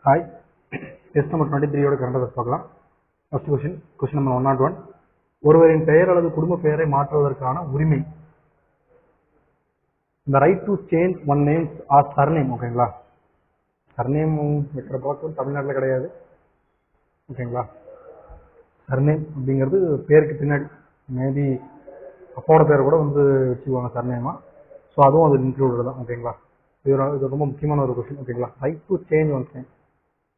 Hi, test number 23 current affairs பார்க்கலாம். First question number 101. ஒருவரின் பெயர் அல்லது குடும்ப பெயரை மாற்றுவதற்கான உரிமை. இந்த right to change one names or surname. ஓகேங்களா, சர்நேம் வைக்கிற பழக்கம் தமிழ்நாட்டில் கிடையாது. ஓகேங்களா, சர்நேம் அப்படிங்கிறது பேருக்கு பின்னாடி மேபி அப்பாவோட பேரை கூட வந்து வச்சுக்குவாங்க சர்நேமா. ஸோ அதுவும் அது இன்க்ளூடட் தான். ஓகேங்களா, இது ரொம்ப முக்கியமான ஒரு கொஸ்டின். ஓகேங்களா, right to change one name,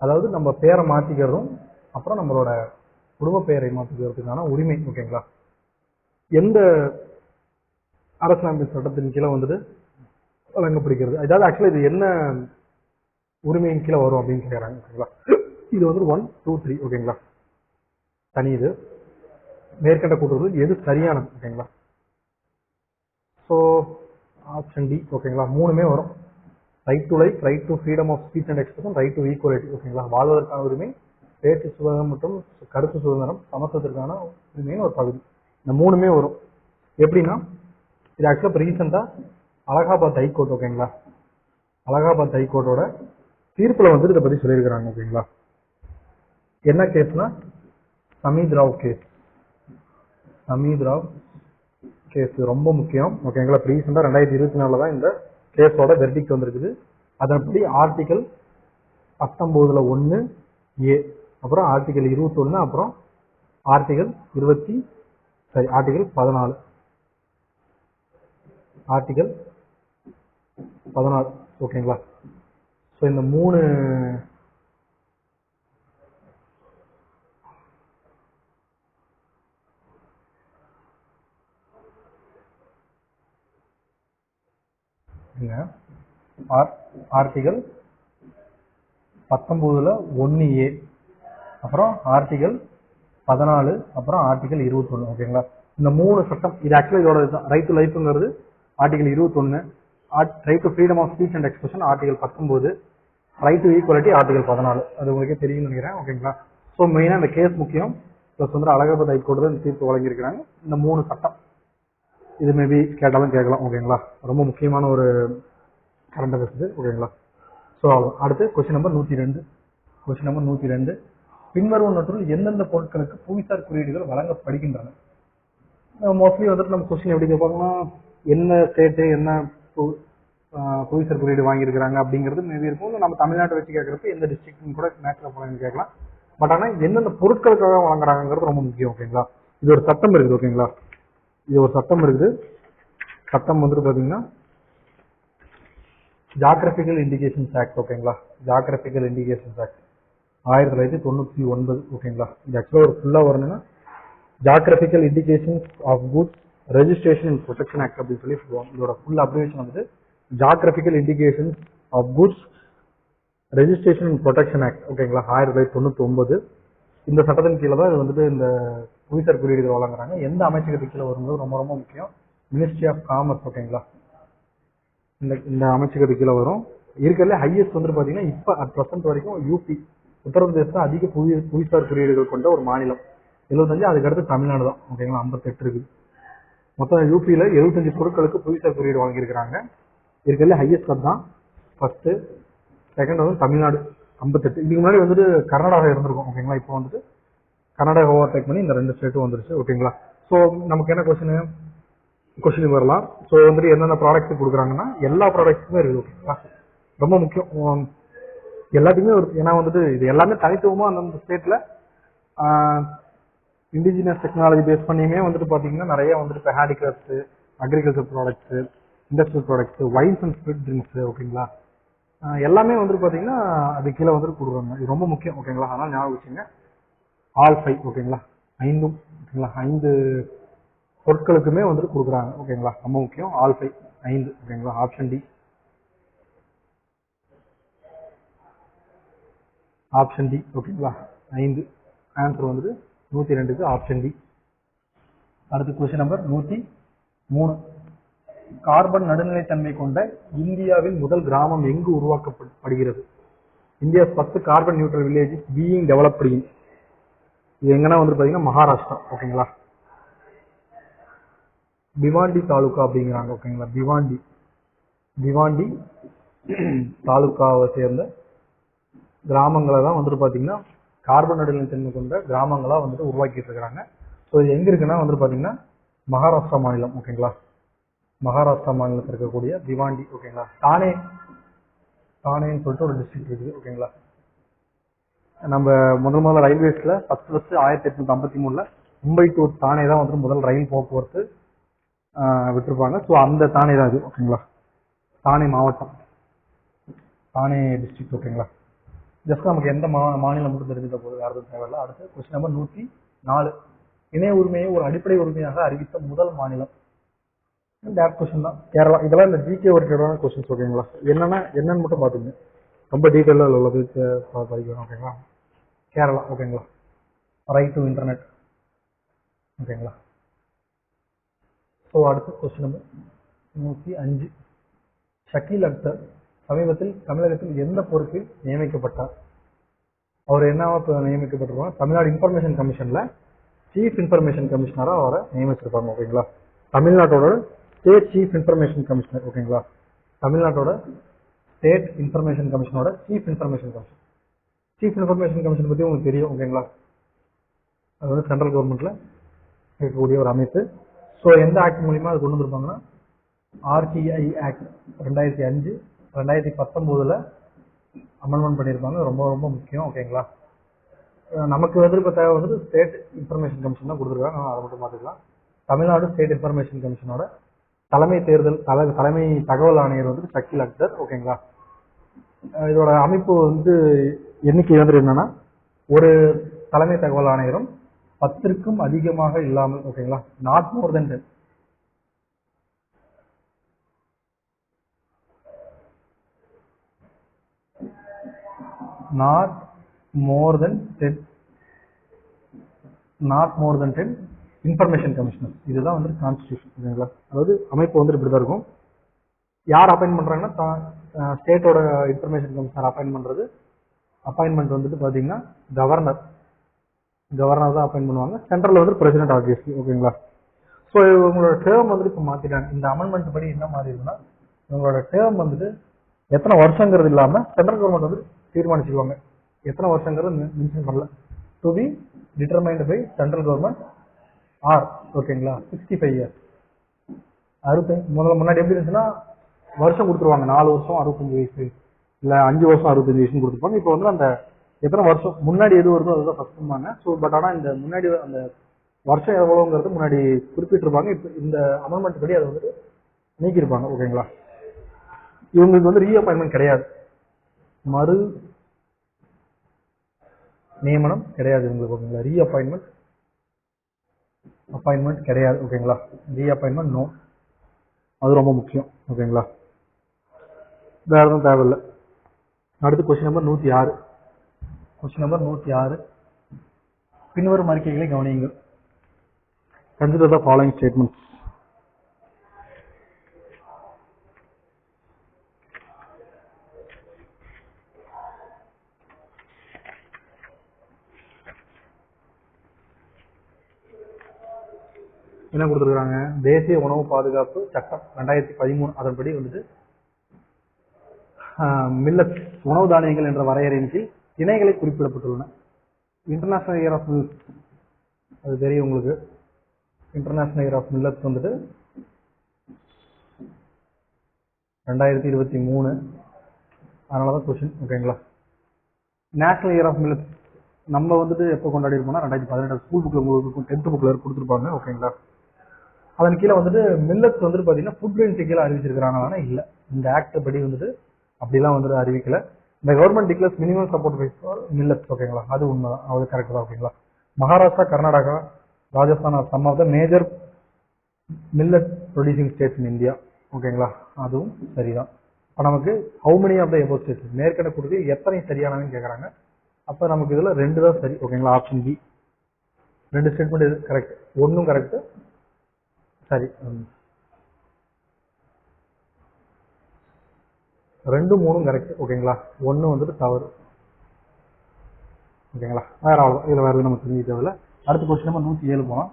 அதாவது நம்ம பேரை மாற்றிக்கிறதும் அப்புறம் நம்மளோட குடும்ப பெயரை மாற்றிக்கிறதுக்கான உரிமை. ஓகேங்களா, எந்த அரசியலமைப்பு சட்டத்தின் கீழே வந்துட்டு வழங்கப்படுகிறது, அதாவது ஆக்சுவலாக இது என்ன உரிமையின் கீழே வரும் அப்படின்னு கேட்குறாங்க. ஓகேங்களா, இது வந்து 1, 2, 3. ஓகேங்களா, தனி இது மேற்கண்ட கூட்டுறது எது சரியானது. ஓகேங்களா, ஸோ ஆப்ஷன் டி. ஓகேங்களா, மூணுமே வரும். Right to life, right to freedom of speech and expression, right to equality. ஓகேங்களா, வாழ்வதற்கான உரிமை, பேச்சு சுதந்திரம் மற்றும் கருத்து சுதந்திரம், சமத்துவத்திற்கான உரிமைன்னு ஒரு பகுதி. இந்த மூணுமே வரும். எப்படின்னா, இது ஆக்சுவலாக இப்போ ரீசெண்டாக அலகாபாத் ஹைகோர்ட், ஓகேங்களா, அலகாபாத் ஹைகோர்ட்டோட தீர்ப்பில் வந்துட்டு இதை பற்றி சொல்லியிருக்கிறாங்க. ஓகேங்களா, என்ன கேஸ்னா சமீத் ராவ் கேஸ். சமீத் ராவ் கேஸ் ரொம்ப முக்கியம். ஓகேங்களா, ரீசெண்டாக 2024 தான் இந்த கேஸோட வெர்டிக்ட் வந்திருக்குது. அதன்படி ஆர்டிகல் 19(1)A, அப்புறம் ஆர்டிகல் 21, அப்புறம் ஆர்டிகல் 14, ஆர்டிகல் 14. ஓகேங்களா, ஸோ இந்த மூணு ஆர்டிகல் 19(1)A, அப்புறம் ஆர்டிகல் 14, அப்புறம் ஆர்டிகல் 21. ஓகேங்களா, இந்த மூணு சட்டம் இது ஆக்சுவலா இதோட ரைட் டு லைஃப்ங்கிறது article 21, right to freedom of speech and expression article 19, right to equality article 14. அது உங்களுக்கே தெரியும்னு நினைக்கிறேன். ஓகேங்களா, ஸோ மெயினாக இந்த கேஸ் முக்கியம். ப்ளஸ் வந்து அலகாபாத் ஹைகோர்ட் தான் தீர்ப்பு வழங்கியிருக்கிறாங்க. இந்த மூணு சட்டம் இது மேபி கேட்டாலும் கேட்கலாம். ஓகேங்களா, ரொம்ப முக்கியமான ஒரு கரண்ட் அஃபேர்ஸ். ஓகேங்களா, ஸோ அடுத்து கொஸ்டின் நம்பர் 102. பின்வருவனற்றுள் எந்தெந்த பொருட்களுக்கு புவிசார் குறியீடுகள் வழங்கப்படுகின்றன. மோஸ்ட்லி வந்துட்டு நம்ம கொஸ்டின் எப்படி கேட்பாங்கன்னா, என்ன ஸ்டேட்டு என்ன புவிசார் குறியீடு வாங்கியிருக்கிறாங்க அப்படிங்கிறது மேபி இருக்கும். நம்ம தமிழ்நாட்டை வச்சு கேட்கறப்ப எந்த டிஸ்ட்ரிக்ட்னு கூட மேட்ச்ல போனாங்க கேட்கலாம். பட் ஆனால் எந்தெந்த பொருட்களுக்காக வழங்குறாங்கிறது ரொம்ப முக்கியம். ஓகேங்களா, இது ஒரு சட்டம் இருக்குது. ஓகேங்களா, இது ஒரு சட்டம் இருக்குது. சட்டம் வந்துட்டு பார்த்தீங்கன்னா ஜாகிரபிக்கல் இண்டிகேஷன்ஸ் ஆக்ட். ஓகேங்களா, ஜாகிரபிக்கல் இண்டிகேஷன்ஸ் ஆக்ட் 1999. ஓகேங்களா, இது ஆக்சுவலாக ஒரு ஃபுல்லாக வரணும்னா geographical indications of goods registration and protection act அப்படின்னு சொல்லி சொல்லுவாங்க. இதோட ஃபுல் அப்ரிவேஷன் வந்துட்டு geographical indications of goods registration and protection act. ஓகேங்களா, 1999. இந்த சட்டத்தின் கீழே தான் இது வந்துட்டு இந்த புவிசார் குறியீடுகள் வழங்குறாங்க. எந்த அமைச்சகத்துக்கு கீழே வரும்போது ரொம்ப ரொம்ப முக்கியம், மினிஸ்ட்ரி ஆஃப் காமர்ஸ். ஓகேங்களா, இந்த அமைச்சகத்துக்கு கீழே வரும். இருக்கிறதுல ஹையஸ்ட் வந்துட்டு பார்த்தீங்கன்னா இப்போ அட் ப்ரெசென்ட் வரைக்கும் யூபி, உத்தரப்பிரதேசம் தான் அதிக புவிசார் குறியீடுகள் கொண்ட ஒரு மாநிலம். 75. அதுக்கடுத்து தமிழ்நாடு தான். ஓகேங்களா, 58 இருக்குது. மொத்தம் யூபியில் 75 பொருட்களுக்கு புவிசார் குறியீடு வாங்கியிருக்கிறாங்க. இருக்கிறதுல ஹையஸ்ட் தான் ஃபர்ஸ்ட். செகண்ட் வந்து தமிழ்நாடு 58. இதுக்கு முன்னாடி வந்துட்டு கர்நாடகா இருந்திருக்கும். ஓகேங்களா, இப்போ வந்துட்டு கர்நாடகா ஓவர்டேக் பண்ணி இந்த 2 ஸ்டேட்டும் வந்துருச்சு. ஓகேங்களா, ஸோ நமக்கு என்ன கொஸ்டின் வரலாம். ஸோ வந்துட்டு என்னென்ன ப்ராடக்ட்ஸ் கொடுக்குறாங்கன்னா எல்லா ப்ராடக்ட்ஸுமே இருக்குது. ஓகேங்களா, ரொம்ப முக்கியம் எல்லாத்துக்குமே ஒரு, ஏன்னா வந்துட்டு இது எல்லாமே தனித்துவமாக அந்தந்த ஸ்டேட்டில் இண்டிஜினியஸ் டெக்னாலஜி பேஸ் பண்ணியுமே வந்துட்டு பார்த்தீங்கன்னா நிறைய வந்துட்டு இப்போ ஹேண்டிகிராஃப்ட்ஸு, agriculture products, industrial products, wines and spirit drinks. ஓகேங்களா, எல்லாமே வந்துட்டு பார்த்தீங்கன்னா அது கீழே வந்துட்டு கொடுக்குறாங்க. இது ரொம்ப முக்கியம். ஓகேங்களா, அதனால் ஞாபகம் வச்சுங்க. ஆல் 5. ஓகேங்களா, 5. ஓகேங்களா, 5 பொருட்களுக்குமே வந்துட்டு கொடுக்குறாங்க. ஓகேங்களா, ரொம்ப முக்கியம். ஆல் 5 5. ஓகேங்களா, ஆப்ஷன் டி. Option D. ஓகேங்களா, 5 ஆன்சர் வந்துட்டு 102க்கு ஆப்ஷன் டி. அடுத்து கொஸ்டின் நம்பர் 103. கார்பன் நடுநிலைத்தன்மை கொண்ட இந்தியாவின் முதல் கிராமம் எங்கு உருவாக்கப்படுகிறது? India first carbon neutral village being developed இன். இது எங்கன்னா வந்து பார்த்தீங்கன்னா மகாராஷ்டிரா. ஓகேங்களா, பிவாண்டி தாலுகா அப்படிங்கிறாங்க. ஓகேங்களா, பிவாண்டி தாலுகாவை சேர்ந்த கிராமங்களை தான் வந்துட்டு பார்த்தீங்கன்னா கார்பன் நடுநிலைத்தன்மை கொண்ட கிராமங்களாக வந்துட்டு உருவாக்கிட்டு இருக்கிறாங்க. ஸோ இது எங்கே இருக்குன்னா வந்துட்டு பார்த்தீங்கன்னா மகாராஷ்டிரா மாநிலம். ஓகேங்களா, மகாராஷ்டிரா மாநிலத்தில் இருக்கக்கூடிய திவாண்டி. ஓகேங்களா, தானேன்னு சொல்லிட்டு ஒரு டிஸ்ட்ரிக்ட் இருக்குது. ஓகேங்களா, நம்ம முதல்ல ரயில்வேஸ்ல ஃபர்ஸ்ட் 1853 மும்பை டு தானே தான் வந்துட்டு முதல் ரயில் போக்குவரத்து விட்டுருப்பாங்க. ஸோ அந்த தானே தான் இது. ஓகேங்களா, தானே மாவட்டம், தானே டிஸ்ட்ரிக்ட். ஓகேங்களா, ஜஸ்ட் நமக்கு எந்த மாநிலம் மட்டும் தெரிஞ்சுட்ட போது வேறு எதுவும் தேவையில்லை. அடுத்து கொஸ்டின் நம்பர் 104. இணைய உரிமையை ஒரு அடிப்படை உரிமையாக அறிவித்த முதல் மாநிலம். டேரக்ட் கொஸ்டின் தான், கேரளா. இதெல்லாம் இந்த ஜிகே ஓரியன்டான கொஸ்டின்ஸ். ஓகேங்களா, என்னன்னு மட்டும் பார்த்துங்க, ரொம்ப டீட்டெயிலாக உள்ளது படிக்கணும். ஓகேங்களா, கேரளா. ஓகேங்களா, ரைட் டு இன்டர்நெட். ஓகேங்களா, ஸோ அடுத்து கொஸ்டின் நம்பர் 105. ஷக்கீல் அக்தர் சமீபத்தில் தமிழகத்தில் எந்த பொறுப்பில் நியமிக்கப்பட்டார்? அவர் என்னவா நியமிக்கப்பட்டிருப்பாங்க? தமிழ்நாடு இன்ஃபர்மேஷன் கமிஷன்ல சீஃப் இன்ஃபர்மேஷன் கமிஷனராக அவரை நியமிச்சிருப்பாங்க. ஓகேங்களா, தமிழ்நாட்டோட ஸ்டேட் சீஃப் இன்ஃபர்மேஷன் கமிஷனர். ஓகேங்களா, தமிழ்நாட்டோட ஸ்டேட் இன்ஃபர்மேஷன் கமிஷனோட chief information commission. Chief information commission பற்றி உங்களுக்கு தெரியும். ஓகேங்களா, அது வந்து சென்ட்ரல் கவர்மெண்ட்ல இருக்கக்கூடிய ஒரு அமைப்பு. ஸோ எந்த ஆக்ட் மூலியமா அது கொண்டு வந்திருப்பாங்கன்னா ஆர்டிஐ ஆக்ட் 2005 2019 அமெண்ட்மெண்ட் பண்ணியிருப்பாங்க. ரொம்ப ரொம்ப முக்கியம். ஓகேங்களா, நமக்கு வந்து இப்போ தேவை வந்து ஸ்டேட் இன்ஃபர்மேஷன் கமிஷன் தான் கொடுத்துருக்காங்க. அதை மட்டும் பார்த்துக்கலாம். தமிழ்நாடு ஸ்டேட் இன்ஃபர்மேஷன் கமிஷனோட தலைமை தகவல் ஆணையர் வந்து ஷக்கீல் அக்தர். ஓகேங்களா, இதோட அமைப்பு வந்து எண்ணிக்கை வந்து என்னன்னா ஒரு தலைமை தகவல் ஆணையரும் 10க்கும் அதிகமாக இல்லாமல். ஓகேங்களா, not more then 10. Not more then 10 information commissioner. இதுதான் வந்து கான்ஸ்டிடியூஷன். ஓகேங்களா, அதாவது அமைப்பு வந்து இப்படிதான் இருக்கும். யார் அப்பாயின்ட் பண்றாங்கன்னா ஸ்டேட்டோட இன்ஃபர்மேஷன் கமிஷனர் அப்பாயின்மெண்ட் வந்துட்டு பாத்தீங்கன்னா கவர்னர் தான் அப்பாயின்ட் பண்ணுவாங்க. சென்ட்ரல் வந்து பிரசிடென்ட் ஆப்வியஸ்லி. ஓகேங்களா, ஸோ உங்களோட டேர்ம் வந்துட்டு இப்போ மாத்திட்டாங்க. இந்த அமெண்ட்மெண்ட் படி என்ன மாதிரி இருக்குன்னா உங்களோட டேர்ம் வந்துட்டு எத்தனை வருஷங்கிறது இல்லாம சென்ட்ரல் கவர்மெண்ட் வந்து தீர்மானிச்சுக்குவாங்க. எத்தனை வருஷங்கிறது மென்ஷன் பண்ணல. To be determined by central government or. ஓகேங்களா, 65 இயர்ஸ். முன்னாடி எப்படி இருந்துச்சுன்னா வருஷம் கொடுத்துருவாங்க. 4 வருஷம் 65 வயசு, இல்லை 5 வருஷம் 65 வயசுன்னு கொடுத்துருப்பாங்க. இப்போ வந்து அந்த எத்தனை வருஷம் முன்னாடி எது வருதோ அதுதான் ஃபர்ஸ்ட் பண்ணுவாங்க. ஸோ பட் ஆனால் இந்த முன்னாடி அந்த வருஷம் எவ்வளோங்கிறது முன்னாடி குறிப்பிட்டிருப்பாங்க. இப்போ இந்த அமெண்ட்மெண்ட் படி அதை வந்துட்டு நீக்கியிருப்பாங்க. ஓகேங்களா, இவங்களுக்கு வந்து ரீஅப்பாயின்மெண்ட் கிடையாது, மறு நியமனம் கிடையாது இவங்களுக்கு. ஓகேங்களா, அப்பாயின்மெண்ட் கிடையாது. ஓகேங்களா, ரீஅப்பாயின்மெண்ட் நோ. அது ரொம்ப முக்கியம். ஓகேங்களா, வேற எதுவும் தேவையில்லை. அடுத்து கொஸ்டின் நம்பர் 106. பின்வரும் அறிக்கைகளை கவனியுங்கள். Consider the following statements. என்ன கொடுத்துருக்காங்க? தேசிய உணவு பாதுகாப்பு சட்டம் 2013 அதன்படி வந்துட்டு மில்லட் உணவு தானியங்கள் என்ற வரையறையின் கீழ் திணைகளை குறிப்பிடப்பட்டுள்ளன. இன்டர்நேஷனல் இயர் ஆஃப் மில்லட்ஸ் அது தெரியும் உங்களுக்கு. இன்டர்நேஷனல் இயர் ஆஃப் மில்லட்ஸ் வந்துட்டு 2023. அதனாலதான் கொஸ்டின். ஓகேங்களா, நேஷனல் இயர் ஆஃப் மில்லட்ஸ் நம்ம வந்துட்டு எப்போ கொண்டாடி இருப்போம்னா 2018 ஸ்கூல் புக்ல உங்களுக்கு 10th புக்ல கொடுத்துருப்பாங்க. ஓகேங்களா, அதன் கீழே வந்துட்டு மில்லட்ஸ் வந்துட்டு பாத்தீங்கன்னா ஃபுட் கிரெயின்ஸ் கீழே அறிவிச்சிருக்கிறாங்க. இல்ல, இந்த ஆக்ட் படி வந்துட்டு அப்படிலாம் வந்துட்டு அறிவிக்கல. இந்த government declares minimum support price for millets. ஓகேங்களா, அது உண்மைதான், அது கரெக்ட் தான். ஓகேங்களா, Maharashtra, Karnataka, Rajasthan are some of the major millet producing states in India. ஓகேங்களா, அதுவும் சரிதான். இப்போ நமக்கு how many of the above states மேற்கண்ட கொடுத்து எத்தனை சரியானவன்னு கேட்குறாங்க. அப்போ நமக்கு இதில் 2 தான் சரி. ஓகேங்களா, ஆப்ஷன் பி 2 ஸ்டேட்மெண்ட் இது கரெக்ட். 1 கரெக்ட், சரி. 2, 3 கரெக்ட். ஓகேங்களா, 1 வந்துட்டு தவறு. ஓகேங்களா, வேற அவ்வளோதான். இதில் வேற எதுவும் நம்ம தெரிஞ்சு தேவையில்ல. அடுத்த கொஸ்டின் நம்பர் 107 போனோம்.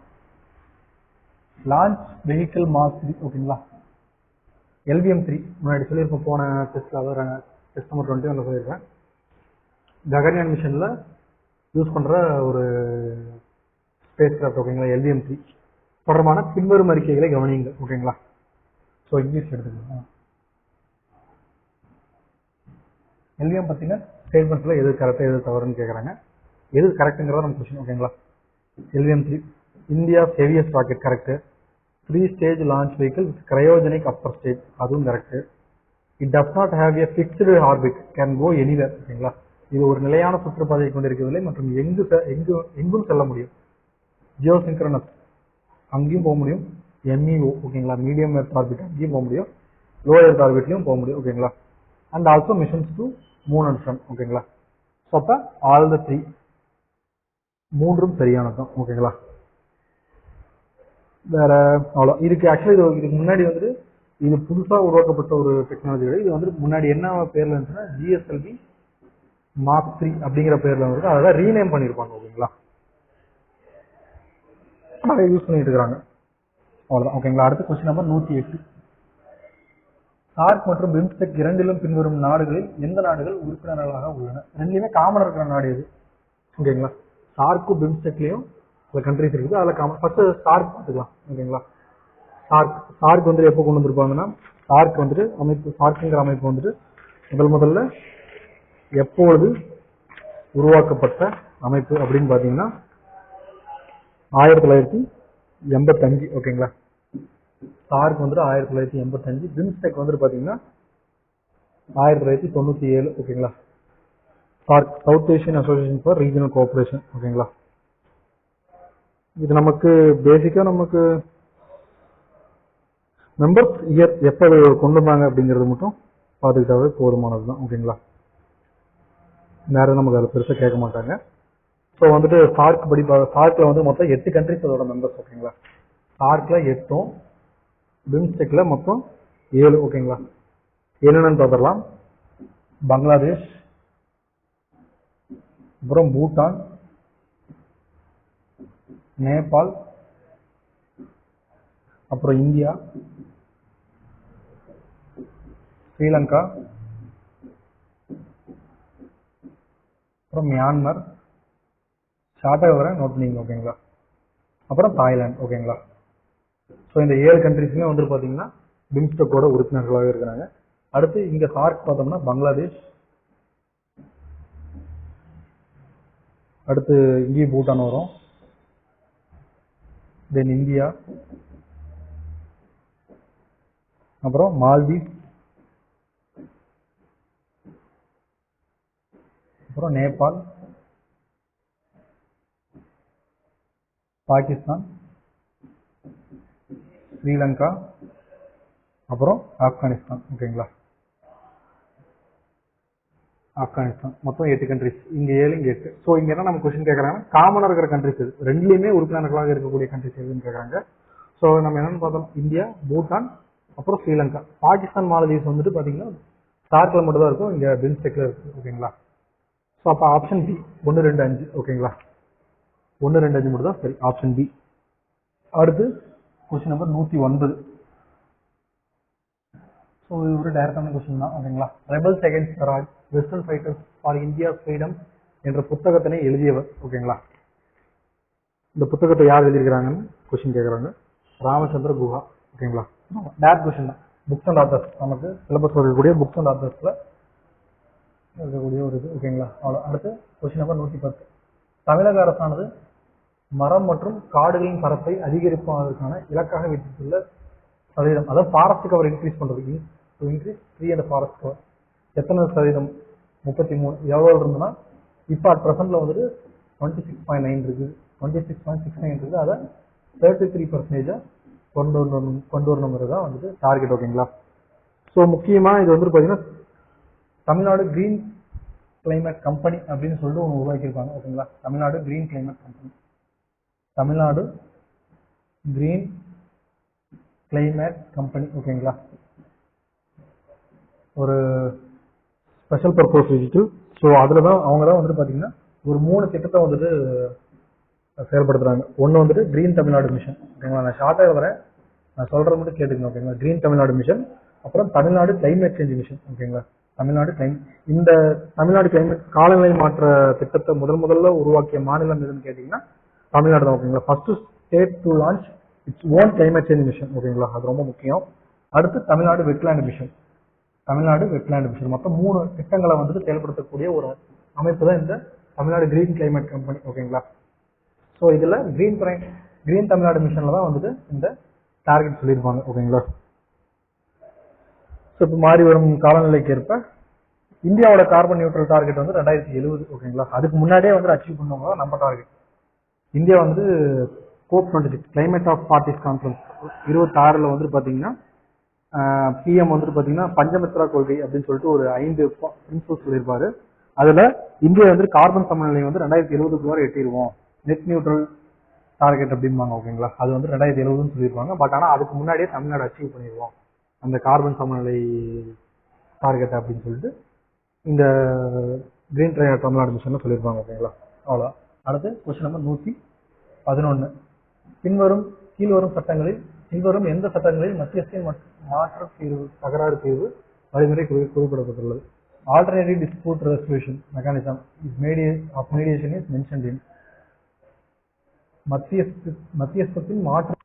Launch vehicle mark 3. ஓகேங்களா, LVM 3 முன்னாடி சொல்லியிருப்போம் போன டெஸ்ட்ல. அதாவது டெஸ்ட் நம்பர் 21 சொல்லியிருக்கேன். ககன்யான் மிஷனில் யூஸ் பண்ணுற ஒரு ஸ்பேஸ் கிராஃப்ட் ஓகேங்களா, LVM-3 தொடர்பான பின்வரும் அறிக்கைகளை கவனியுங்கள் ஓகேங்களா. ஸோ இங்கிலீஷ் எடுத்துக்கலாம். LVM பற்றின ஸ்டேட்மெண்ட்ஸில் எது கரெக்டாக எது தவறுன்னு கேட்குறாங்க. எது கரெக்டுங்கிறத நம்ம கொஸ்டின் ஓகேங்களா. LVM-3 India's heaviest rocket correct. 3 stage launch vehicle with cryogenic upper stage அதுவும் correct. It does not have a fixed orbit can go anywhere ஓகேங்களா. இது ஒரு நிலையான சுற்றுப்பாதையை கொண்டிருக்கவில்லை மற்றும் எங்கும் செல்ல முடியும். ஜியோசிங்க்ரனஸ் அங்கேயும் போக முடியும். MEO ஓகேங்களா, மீடியம் எர்த் ஆர்பிட் அங்கேயும் போக முடியும், லோ எர்த் ஆர்பிட்லையும் போக முடியும் ஓகேங்களா. And also missions to moon and sun ஓகேங்களா. ஸோ அப்போ ஆல் த 3 மூன்றும் சரியானதான் ஓகேங்களா. வேற அவ்வளோ இதுக்கு ஆக்சுவலி இதுக்கு முன்னாடி வந்துட்டு இது புதுசாக உருவாக்கப்பட்ட ஒரு டெக்னாலஜி. இது வந்து முன்னாடி என்ன பேர்ல இருந்துச்சுன்னா GSLV Mark 3 அப்படிங்கிற பேர்ல வந்துருக்கு. அதை ரீநேம் பண்ணியிருப்பாங்க ஓகேங்களா. அதை யூஸ் பண்ணிட்டு இருக்கிறாங்க அவ்வளோதான் ஓகேங்களா. அடுத்த கொஸ்டின் நம்பர் 108. சார்க் மற்றும் பிம்ஸ்டெக் இரண்டிலும் பின்வரும் நாடுகளில் எந்த நாடுகள் உறுப்பினர்களாக உள்ளன? ரெண்டுலையுமே காமன் இருக்கிற நாடு எது ஓகேங்களா. சார்க்கும் பிம்ஸ்டெக்லையும் சில கண்ட்ரிஸ் இருக்குது, அதில் காமன். ஃபர்ஸ்ட் சார்க் பார்த்துக்கலாம் ஓகேங்களா. சார்க் வந்துட்டு எப்போ கொண்டு வந்திருப்பாங்கன்னா, சார்க் வந்துட்டு சார்க்குங்கிற அமைப்பு வந்துட்டு முதல்ல எப்பொழுது உருவாக்கப்பட்ட அமைப்பு அப்படின்னு பார்த்தீங்கன்னா 1985 ஓகேங்களா. சார்க் வந்துட்டு 1985. பிம்ஸ்டெக் வந்துட்டு பார்த்தீங்கன்னா 1997 ஓகேங்களா. SAARC south Asian association for regional cooperation ஓகேங்களா. இது நமக்கு பேசிக்காக நமக்கு மெம்பர்ஸ் இயர் எப்போ கொண்டு வந்தாங்க அப்படிங்கிறது மட்டும் பார்த்துக்கிட்டாவே போதுமானது தான் ஓகேங்களா. வேறு நமக்கு அதை பெருசாக கேட்க மாட்டாங்க. ஸோ வந்துட்டு சார்க் படி சார்க்கில் வந்து மொத்தம் 8 கண்ட்ரிஸ் அதோட மெம்பர்ஸ் ஓகேங்களா. சார்க்கில் 8, பிம்ஸ்டெக்கில் மொத்தம் 7 ஓகேங்களா. என்னென்னு பார்த்துடலாம். பங்களாதேஷ், அப்புறம் பூட்டான், நேபாள், அப்புறம் இந்தியா, ஸ்ரீலங்கா, அப்புறம் மியான்மர், ஷார்ட்டாக வர நோட் பண்ணிங்க ஓகேங்களா. அப்புறம் தாய்லாந்து ஓகேங்களா. ஸோ இந்த 7 கண்ட்ரிஸுமே வந்து பார்த்தீங்கன்னா பிம்ஸ்டெக்கோட உறுப்பினர்களாக இருக்கிறாங்க. அடுத்து இங்கே சார்க் பார்த்தோம்னா பங்களாதேஷ், அடுத்து இங்கேயும் பூட்டான் வரும், தென் இந்தியா, அப்புறம் மால்தீவ், அப்புறம் நேபாள், பாகிஸ்தான், ஸ்ரீலங்கா, அப்புறம் ஆப்கானிஸ்தான் ஓகேங்களா. ஆப்கானிஸ்தான் மொத்தம் 8 கண்ட்ரிஸ். இங்கே 7 இங்கே 8. ஸோ இங்கே என்ன நம்ம கொஸ்டின் கேட்குறாங்கன்னா காமனாக இருக்கிற கண்ட்ரிஸ் எது, ரெண்டுலேயுமே உறுப்பினர்களாக இருக்கக்கூடிய கண்ட்ரிஸ் எதுன்னு கேட்குறாங்க. ஸோ நம்ம என்னென்னு பார்த்தோம், இந்தியா, பூட்டான், அப்புறம் ஸ்ரீலங்கா. பாகிஸ்தான், மாலதீவ்ஸ் வந்துட்டு பார்த்தீங்கன்னா சார்க்கில் மட்டும் தான் இருக்கும், இங்கே பிம்ஸ்டெக்கில் இருக்குது ஓகேங்களா. ஸோ அப்போ ஆப்ஷன் பி 1, 2, 5 ஓகேங்களா. 1, 2, 5 மட்டும் தான் சரி, ஆப்ஷன் பி. அடுத்து கொஸ்டின் நம்பர் 109. ஸோ இது ஒரு டைரக்டான கொஸ்டின் தான் ஓகேங்களா. Rebels against Raj western fighters for India freedom என்ற புத்தகத்தினை எழுதியவர் ஓகேங்களா. இந்த புத்தகத்தை யார் எழுதியிருக்கிறாங்கன்னு கொஸ்டின் கேட்குறாங்க. ராமச்சந்திர குஹா ஓகேங்களா. டேரக்ட் கொஸ்டின் தான். புக்ஸ் அண்ட் ஆத்தர்ஸ் நமக்கு சிலபஸ் இருக்கக்கூடிய புக்ஸ் அண்ட் ஆத்தர்ஸில் இருக்கக்கூடிய ஒரு இது ஓகேங்களா. அவ்வளோ. அடுத்து கொஸ்டின் நம்பர் 110. தமிழக அரசானது மரம் மற்றும் காடுகளின் பரப்பை அதிகரிப்பதற்கான இலக்காக வைத்துள்ள சதவீதம், அதாவது ஃபாரஸ்ட் கவர் இன்க்ரீஸ் பண்ணுறது, increase tree and forest cover எத்தனை சதவீதம்? 33. எவ்வளோ இருந்ததுன்னா இப்போ அட் ப்ரெசென்ட்டில் வந்துட்டு 26.9 இருக்குது, 26.69 இருக்குது. அதை 33% கொண்டு வரணுங்கிறது தான் வந்துட்டு டார்கெட் ஓகேங்களா. ஸோ முக்கியமாக இது வந்துட்டு பார்த்தீங்கன்னா தமிழ்நாடு கிரீன் கிளைமேட் கம்பெனி அப்படின்னு சொல்லிட்டு ஒன்று உருவாக்கியிருப்பாங்க ஓகேங்களா. Tamil Nadu green climate company, Tamil Nadu green climate company ஓகேங்களா. ஒரு ஸ்பெஷல் பர்பஸ் விசிட்டு. ஸோ அதில் தான் அவங்க தான் வந்துட்டு பார்த்தீங்கன்னா ஒரு 3 திட்டத்தை வந்துட்டு செயல்படுத்துகிறாங்க. ஒன்று வந்துட்டு கிரீன் தமிழ்நாடு மிஷன் ஓகேங்களா. நான் ஷார்ட்டாக வரேன், நான் சொல்கிறது மட்டும் கேட்டுக்கணும் ஓகேங்களா. கிரீன் தமிழ்நாடு மிஷன், அப்புறம் தமிழ்நாடு கிளைமேட் சேஞ்ச் மிஷன் ஓகேங்களா. தமிழ்நாடு இந்த தமிழ்நாடு கிளைமேட் காலநிலை மாற்ற திட்டத்தை முதல்ல உருவாக்கிய மாநிலம் எதுன்னு கேட்டீங்கன்னா தமிழ்நாடு தான். ஓகேங்களா. First state to launch its own climate change mission. ஓகேங்களா. அது ரொம்ப முக்கியம். அடுத்து Tamil Nadu wetland mission. Tamil Nadu wetland mission. மொத்தம் 3 திட்டங்களை வந்துட்டு செயல்படுத்தக்கூடிய ஒரு அமைப்பு தான் இந்த தமிழ்நாடு கிரீன் கிளைமேட் கம்பெனி. ஓகேங்களா. ஸோ இதுல கிரீன் தமிழ்நாடு மிஷன்ல தான் வந்துட்டு இந்த டார்கெட் சொல்லியிருப்பாங்க. ஓகேங்களா. ஸோ இப்போ மாறி வரும் காலநிலைக்கு ஏற்ப இந்தியாவோட கார்பன் நியூட்ரல் டார்கெட் வந்து 2070. ஓகேங்களா. அதுக்கு முன்னாடியே வந்து அச்சீவ் பண்ணுவாங்க தான் நம்ம டார்கெட். இந்தியா வந்து COP26 climate of parties conference 26ல வந்து பாத்தீங்கன்னா பிஎம் வந்துட்டு பாத்தீங்கன்னா பஞ்சமித்ரா கொள்கை அப்படின்னு சொல்லிட்டு ஒரு 5 பிரின்சிபல்ஸ் சொல்லியிருப்பாரு. அதுல இந்தியா வந்து கார்பன் சமநிலை வந்து 2070 எட்டிடுவோம், நெட் நியூட்ரல் டார்கெட் அப்படிம்பாங்க. ஓகேங்களா. அது வந்து 2070 சொல்லியிருப்பாங்க. பட் ஆனா அதுக்கு முன்னாடியே தமிழ்நாடு அச்சீவ் பண்ணிடுவோம் அந்த கார்பன் சமநிலை டார்கெட் அப்படின்னு சொல்லிட்டு இந்த கிரீன் தமிழ்நாடு மிஷன் சொல்லியிருப்பாங்க. ஓகேங்களா. அவ்வளோ. அடுத்து கொஸ்டின் நம்பர் 111. கீழ்வரும் எந்த சட்டங்களில் மத்தியஸ்தின் மாற்று தீர்வு தகராறு தீர்வு வழிமுறை குறிப்பிடப்பட்டுள்ளது? Alternative dispute resolution mechanism of mediation is mentioned in. மத்தியஸ்தத்தின் மாற்று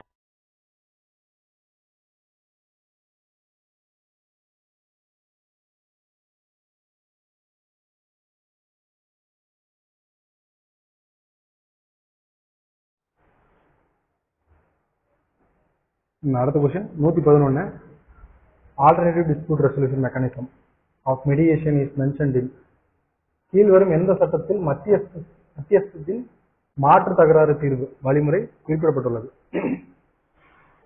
அடுத்த question 111. Alternative dispute resolution mechanism of mediation is mentioned in. கீழ்வரும் எந்த சட்டத்தில் மத்தியஸ்தத்தின் மாற்று தகராறு தீர்வு வழிமுறை குறிப்பிடப்பட்டுள்ளது?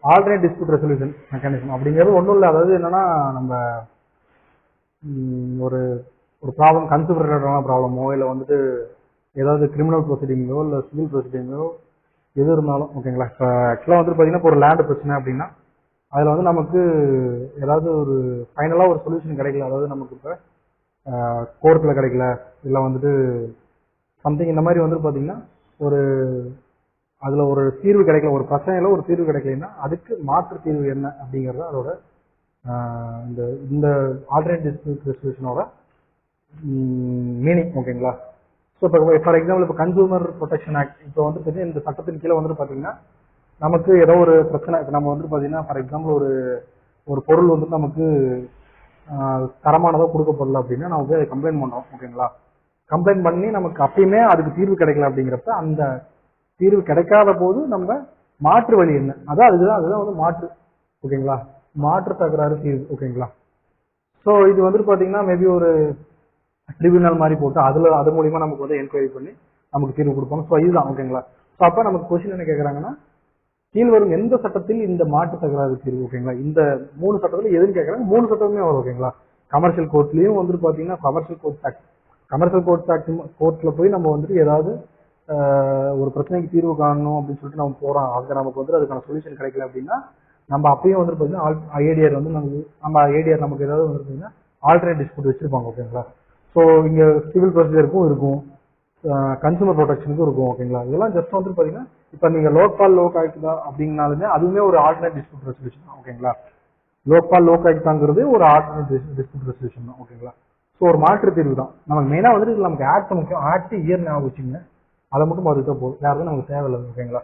ஆல்டர்னேட் டிஸ்பியூட் ரெசல்யூஷன் மெக்கானிசம் அப்படிங்கிறது ஒன்றும் இல்லை. அதாவது என்னன்னா நம்ம ஒரு ப்ராப்ளம் கன்சூமர் ரிலேட்டடான ப்ராப்ளமோ இல்லை வந்துட்டு ஏதாவது கிரிமினல் ப்ரொசீடிங்கோ இல்லை சிவில் ப்ரொசீடிங்கோ எது இருந்தாலும். ஓகேங்களா. இப்போ ஆக்சுவலாக வந்துட்டு பார்த்தீங்கன்னா இப்போ ஒரு லேண்டு பிரச்சனை அப்படின்னா அதில் வந்து நமக்கு ஏதாவது ஒரு ஃபைனலாக ஒரு சொல்யூஷன் கிடைக்கல, அதாவது நமக்கு இப்போ கோர்ட்டில் கிடைக்கல இல்லை வந்துட்டு சம்திங் இந்த மாதிரி வந்துட்டு பார்த்தீங்கன்னா ஒரு அதில் ஒரு தீர்வு கிடைக்கல, ஒரு பிரச்சனையில் ஒரு தீர்வு கிடைக்கலன்னா அதுக்கு மாற்று தீர்வு என்ன அப்படிங்கிறது அதோட இந்த ஆல்டர்னேட் டிஸ்பியூட் ரெசல்யூஷனோட மீனிங். ஓகேங்களா. ஸோ இப்போ ஃபார் எக்ஸாம்பிள் இப்போ கன்சூமர் ப்ரொடெக்ஷன் ஆக்ட் இப்போ வந்து பார்த்தீங்கன்னா இந்த சட்டத்தின் கீழே வந்துட்டு பார்த்தீங்கன்னா நமக்கு ஏதோ ஒரு பிரச்சனை இப்போ நம்ம வந்துட்டு பார்த்தீங்கன்னா ஃபார் எக்ஸாம்பிள் ஒரு பொருள் வந்துட்டு நமக்கு தரமானதோ கொடுக்கப்படல அப்படின்னா நம்ம போய் அதை கம்ப்ளைண்ட் பண்ணுறோம். ஓகேங்களா. கம்ப்ளைண்ட் பண்ணி நமக்கு அப்பயுமே அதுக்கு தீர்வு கிடைக்கல அப்படிங்கிறப்ப அந்த தீர்வு கிடைக்காத போது நம்ம மாற்று வழி என்ன, அதுதான் வந்து மாற்று. ஓகேங்களா. மாற்று தகராறு தீர்வு. ஓகேங்களா. ஸோ இது வந்துட்டு பார்த்தீங்கன்னா மேபி ஒரு ட்ரிபியூனல் மாதிரி போட்டு அது மூலியமா நமக்கு வந்து என்கொயரி பண்ணி நமக்கு தீர்வு கொடுப்பாங்க. ஸோ இதுதான். ஓகேங்களா. ஸோ அப்போ நமக்கு கொஸ்டின் என்ன கேட்குறாங்கன்னா கீழ்வரும் எந்த சட்டத்தில் இந்த மாற்று தகராறு தீர்வு? ஓகேங்களா. இந்த 3 சட்டத்தில் எதுன்னு கேட்குறாங்க. 3 சட்டமே வரும். ஓகேங்களா. கமர்ஷியல் கோர்ட்லயும் வந்துட்டு பார்த்தீங்கன்னா கமர்ஷியல் கோர்ட் ஆக்ட் கோர்ட்ல போய் நம்ம வந்துட்டு ஏதாவது ஒரு பிரச்சனைக்கு தீர்வு காணணும் அப்படின்னு சொல்லிட்டு நம்ம போறோம். அங்கே நமக்கு வந்து அதுக்கான சொல்யூஷன் கிடைக்கல அப்படின்னா நம்ம அப்பயும் வந்துட்டு பார்த்தீங்கன்னா ஐஏடிஆர் வந்து நம்ம ஐஏடிஆர் நமக்கு ஏதாவது வந்துட்டு பார்த்தீங்கன்னா ஆல்டர்னேட் டிஸ்பியூட் வச்சிருப்பாங்க. ஓகேங்களா. ஸோ இங்கே சிவில் ப்ரொசீஜருக்கும் இருக்கும், கன்சூமர் ப்ரொடெக்ஷனுக்கும் இருக்கும். ஓகேங்களா. இதெல்லாம் ஜஸ்ட் வந்துட்டு பார்த்தீங்கன்னா இப்போ நீங்கள் லோக்பால் லோக் ஆக்ட் தான் அப்படின்னாலுமே அதுவுமே ஒரு ஆல்டர்னேட் டிஸ்பியூட் ரெசல்யூஷன் தான். ஓகேங்களா. லோக்பால் லோக் ஆக்ட் தாங்கிறது ஒரு ஆல்டர்னேட் டிஸ்பியூட் ரெசல்யூஷன் தான். ஓகேங்களா. ஸோ ஒரு மாற்று தீர்வு தான். நமக்கு மெயினாக வந்துட்டு இதில் நமக்கு ஆக்ட் முக்கியம். ஆக்ட் இயர் ஞாபகம் வச்சுங்க, அதை மட்டும் பார்த்துட்டா போதும், யாருக்கும் நமக்கு தேவையில்லை. ஓகேங்களா.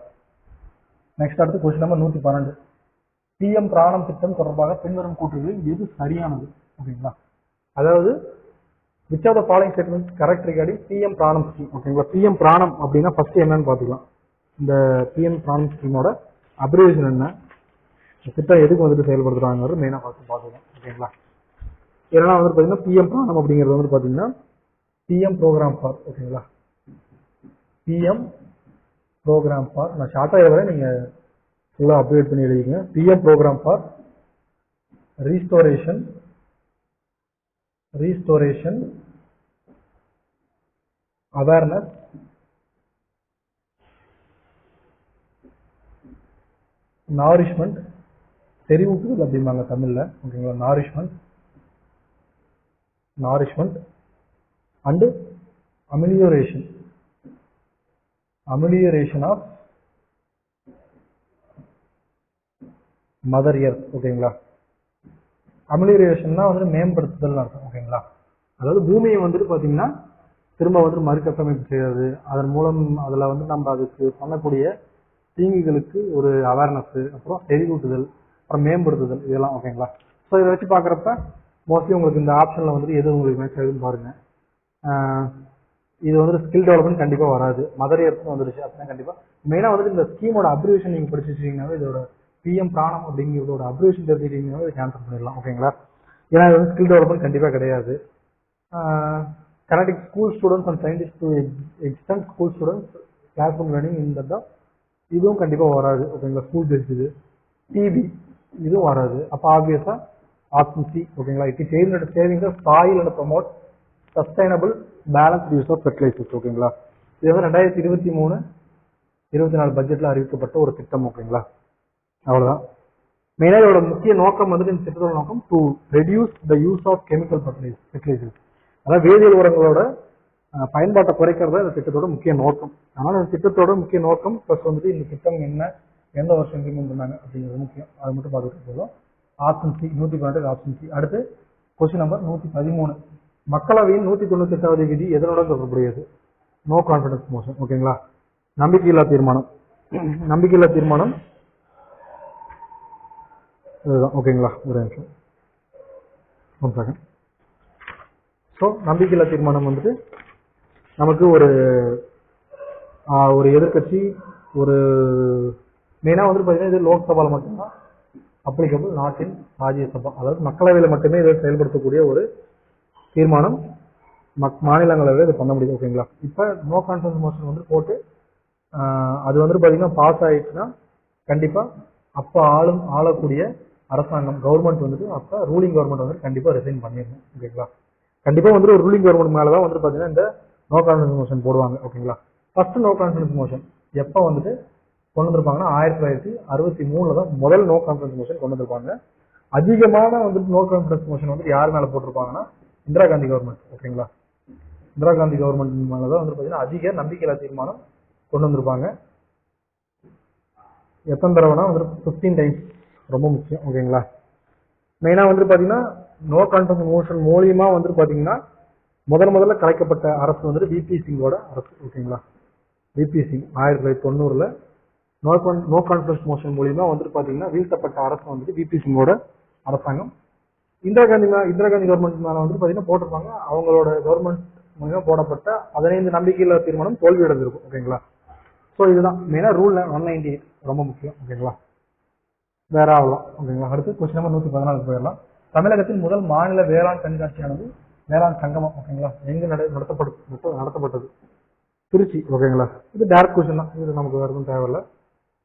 நெக்ஸ்ட் அடுத்து கொஸ்டின் நம்பர் 112. பிஎம் பிராணம் திட்டம் தொடர்பாக பின்வரும் கூற்றுகளில் எது சரியானது? ஓகேங்களா. அதாவது which of the following statement correct regarding PM Pranam scheme? ஓகேங்களா. பிஎம் பிராணம் அப்படின்னா ஃபர்ஸ்ட் என்னன்னு பார்த்துக்கலாம். இந்த பிஎம் பிராணம் ஸ்கீமோட அப்ரிவேஷன் என்ன, திட்டம் எதுக்கு வந்துட்டு செயல்படுத்துறாங்கிறது மெயினாக பார்த்துக்கலாம். ஓகேங்களா. ஏன்னா வந்துட்டு பார்த்தீங்கன்னா பிஎம் பிராணம் அப்படிங்கிறது வந்துட்டு பார்த்தீங்கன்னா பிஎம் ப்ரோக்ராம் ஃபார். ஓகேங்களா. பிஎம் ப்ரோக்ராம் ஃபார், நான் ஷார்ட்டாக எழுதுறேன், நீங்கள் ஃபுல்லாக அப்டேட் பண்ணி எழுதிங்க. PM program for restoration awareness nourishment, செறிவூட்டுதல் அப்படிம்பாங்க தமிழ்ல. ஓகேங்களா. Nourishment and amelioration of mother earth. ஓகேங்களா. அமிலியோரேஷன்னா வந்து மேம்படுத்துதல் அர்த்தம். ஓகேங்களா. அதாவது பூமியை வந்துட்டு பார்த்தீங்கன்னா திரும்ப வந்து மறுகட்டமைப்பு செய்யறது, அதன் மூலம் அதில் வந்து நம்ம அதுக்கு பண்ணக்கூடிய தீங்குகளுக்கு ஒரு அவேர்னஸ், அப்புறம் செறிவூட்டுதல், அப்புறம் மேம்படுத்துதல், இதெல்லாம் ஓகேங்களா. ஸோ இதை வச்சு பார்க்குறப்ப மோஸ்ட்லி உங்களுக்கு இந்த ஆப்ஷனில் வந்துட்டு எது உங்களுக்கு மேட்ச் ஆகுதுன்னு பாருங்க. இது வந்துட்டு ஸ்கில் டெவலப்மெண்ட் கண்டிப்பாக வராது, மதர் எர்த் வந்துருச்சு அப்படின்னா கண்டிப்பாக. மெயினாக வந்துட்டு இந்த ஸ்கீமோட அப்ரிவேஷன் நீங்கள் படிச்சு வச்சிருக்கீங்கன்னாவே இதோட பிஎம் பிராணம் அப்படிங்கிறதோட அப்ரிவேஷன் தெரிஞ்சுக்கிட்டீங்கன்னாவே இதை கேன்சல் பண்ணிடலாம் ஓகேங்களா. ஏன்னா இது வந்து ஸ்கில் டெவலப்மெண்ட் கண்டிப்பாக கிடையாது. Connecting school students and scientist to extend school students classroom learning இந்த இதுவும் கண்டிப்பாக வராது ஓகேங்களா. ஸ்கூல் பேஸ்ட் இது டிபி இதுவும் வராது. அப்போ ஆப்வியஸாக ஆப்ஷன் சி ஓகேங்களா. It is aimed at saving the soil and promote sustainable balance use of fertilisers ஓகேங்களா. இது வந்து 2023-24 பட்ஜெட்டில் அறிவிக்கப்பட்ட ஒரு திட்டம் ஓகேங்களா. அவ்வளோதான். மெயினாக இதோட முக்கிய நோக்கம் வந்துட்டு இந்த திட்டத்தோட நோக்கம் to reduce the use of chemical fertilisers, அதாவது வேதியியல் உரங்களோட பயன்பாட்டை குறைக்கிறது இந்த திட்டத்தோட முக்கிய நோக்கம். அதனால இந்த திட்டத்தோட முக்கிய நோக்கம் ப்ளஸ் வந்துட்டு இந்த திட்டம் என்ன, எந்த வருஷம் இம்ப்ளிமெண்ட் பண்ணாங்க அப்படிங்கிறது முக்கியம். அதை மட்டும் பார்த்துட்டு போதும். Option C 112 option C. அடுத்து கொஸ்டின் நம்பர் 113. மக்களவையின் 198வது விதி எதனுடன் தொடர்புடையது? நோ கான்ஃபிடன்ஸ் மோஷன் ஓகேங்களா. நம்பிக்கையில்லா தீர்மானம். நம்பிக்கையில்லா தீர்மானம் இதுதான் ஓகேங்களா. ஒரு நிமிஷம், ஒன் செகண்ட். ஸோ நம்பிக்கையில்லா தீர்மானம் வந்துட்டு நமக்கு ஒரு எதிர்கட்சி ஒரு மெயினாக வந்துட்டு பார்த்தீங்கன்னா இது லோக்சபாவில் மட்டும்தான் அப்ளிகபிள், நாட் இன் ராஜ்யசபா. அதாவது மக்களவையில் மட்டுமே இதை செயல்படுத்தக்கூடிய ஒரு தீர்மானம், மாநிலங்களவையில் இதை பண்ண முடியும் ஓகேங்களா. இப்போ நோ கான்ஃபிடன்ஸ் மோஷன் வந்து போட்டு அது வந்துட்டு பார்த்தீங்கன்னா பாஸ் ஆயிடுச்சுன்னா கண்டிப்பாக அப்போ ஆளக்கூடிய அரசாங்கம் கவர்மெண்ட் வந்துட்டு அப்போ ரூலிங் கவர்மெண்ட் வந்துட்டு கண்டிப்பாக ரிசைன் பண்ணிடணும் ஓகேங்களா. கண்டிப்பாக வந்துட்டு ஒரு ரூலிங் கவர்மெண்ட் மேலே தான் வந்துட்டு பார்த்தீங்கன்னா இந்த நோ கான்ஃபிடன்ஸ் மோஷன் போடுவாங்க ஓகேங்களா. ஃபர்ஸ்ட் நோ கான்ஃபிடன்ஸ் மோஷன் எப்போ வந்துட்டு கொண்டு வந்திருப்பாங்கன்னா 1963 தான் முதல் நோ கான்ஃபிடன்ஸ் மோஷன் கொண்டு வந்திருப்பாங்க. அதிகமான வந்துட்டு நோ கான்ஃபிடன்ஸ் மோஷன் வந்து யார் மேலே போட்டிருப்பாங்கன்னா இந்திரா காந்தி கவர்மெண்ட் ஓகேங்களா. இந்திரா காந்தி கவர்மெண்ட் மேலே தான் வந்து பார்த்தீங்கன்னா அதிக நம்பிக்கையில்லா தீர்மானம் கொண்டு வந்திருப்பாங்க. எத்தனை தடவைனா வந்துட்டு 15 டைம்ஸ், ரொம்ப முக்கியம் ஓகேங்களா. மெயினாக வந்துட்டு பார்த்தீங்கன்னா நோ கான்ஃபிடன்ஸ் மோஷன் மூலியமாக வந்துட்டு பார்த்தீங்கன்னா முதல்ல கலைக்கப்பட்ட அரசு வந்துட்டு விபி சிங்கோட அரசு ஓகேங்களா. VP Singh 1990 no confidence motion மூலியமா வந்துட்டு பார்த்தீங்கன்னா வீழ்த்தப்பட்ட அரசு வந்துட்டு விபி சிங்கோட அரசாங்கம். இந்திரா காந்தி கவர்மெண்ட் மேலே வந்துட்டு பார்த்தீங்கன்னா போட்டிருப்பாங்க, அவங்களோட கவர்மெண்ட் மூலியமா போடப்பட்ட 15 நம்பிக்கையில்லா தீர்மானம் தோல்வி அடைஞ்சிருக்கும் ஓகேங்களா. ஸோ இதுதான் மெயினாக ரூல் 198 ரொம்ப முக்கியம் ஓகேங்களா. வேற ஆகலாம் ஓகேங்களா. அடுத்து கொஸ்டின் நம்பர் 114 போயிடலாம். தமிழகத்தின் முதல் மாநில வேளாண் கண்காட்சியானது வேளாண் சங்கமம் ஓகேங்களா எங்க நடத்தப்பட்டது? திருச்சி ஓகேங்களா. இது டேரக்ட் கொஸ்டின் தான், இது நமக்கு வேறு எதுவும் தேவையில்லை.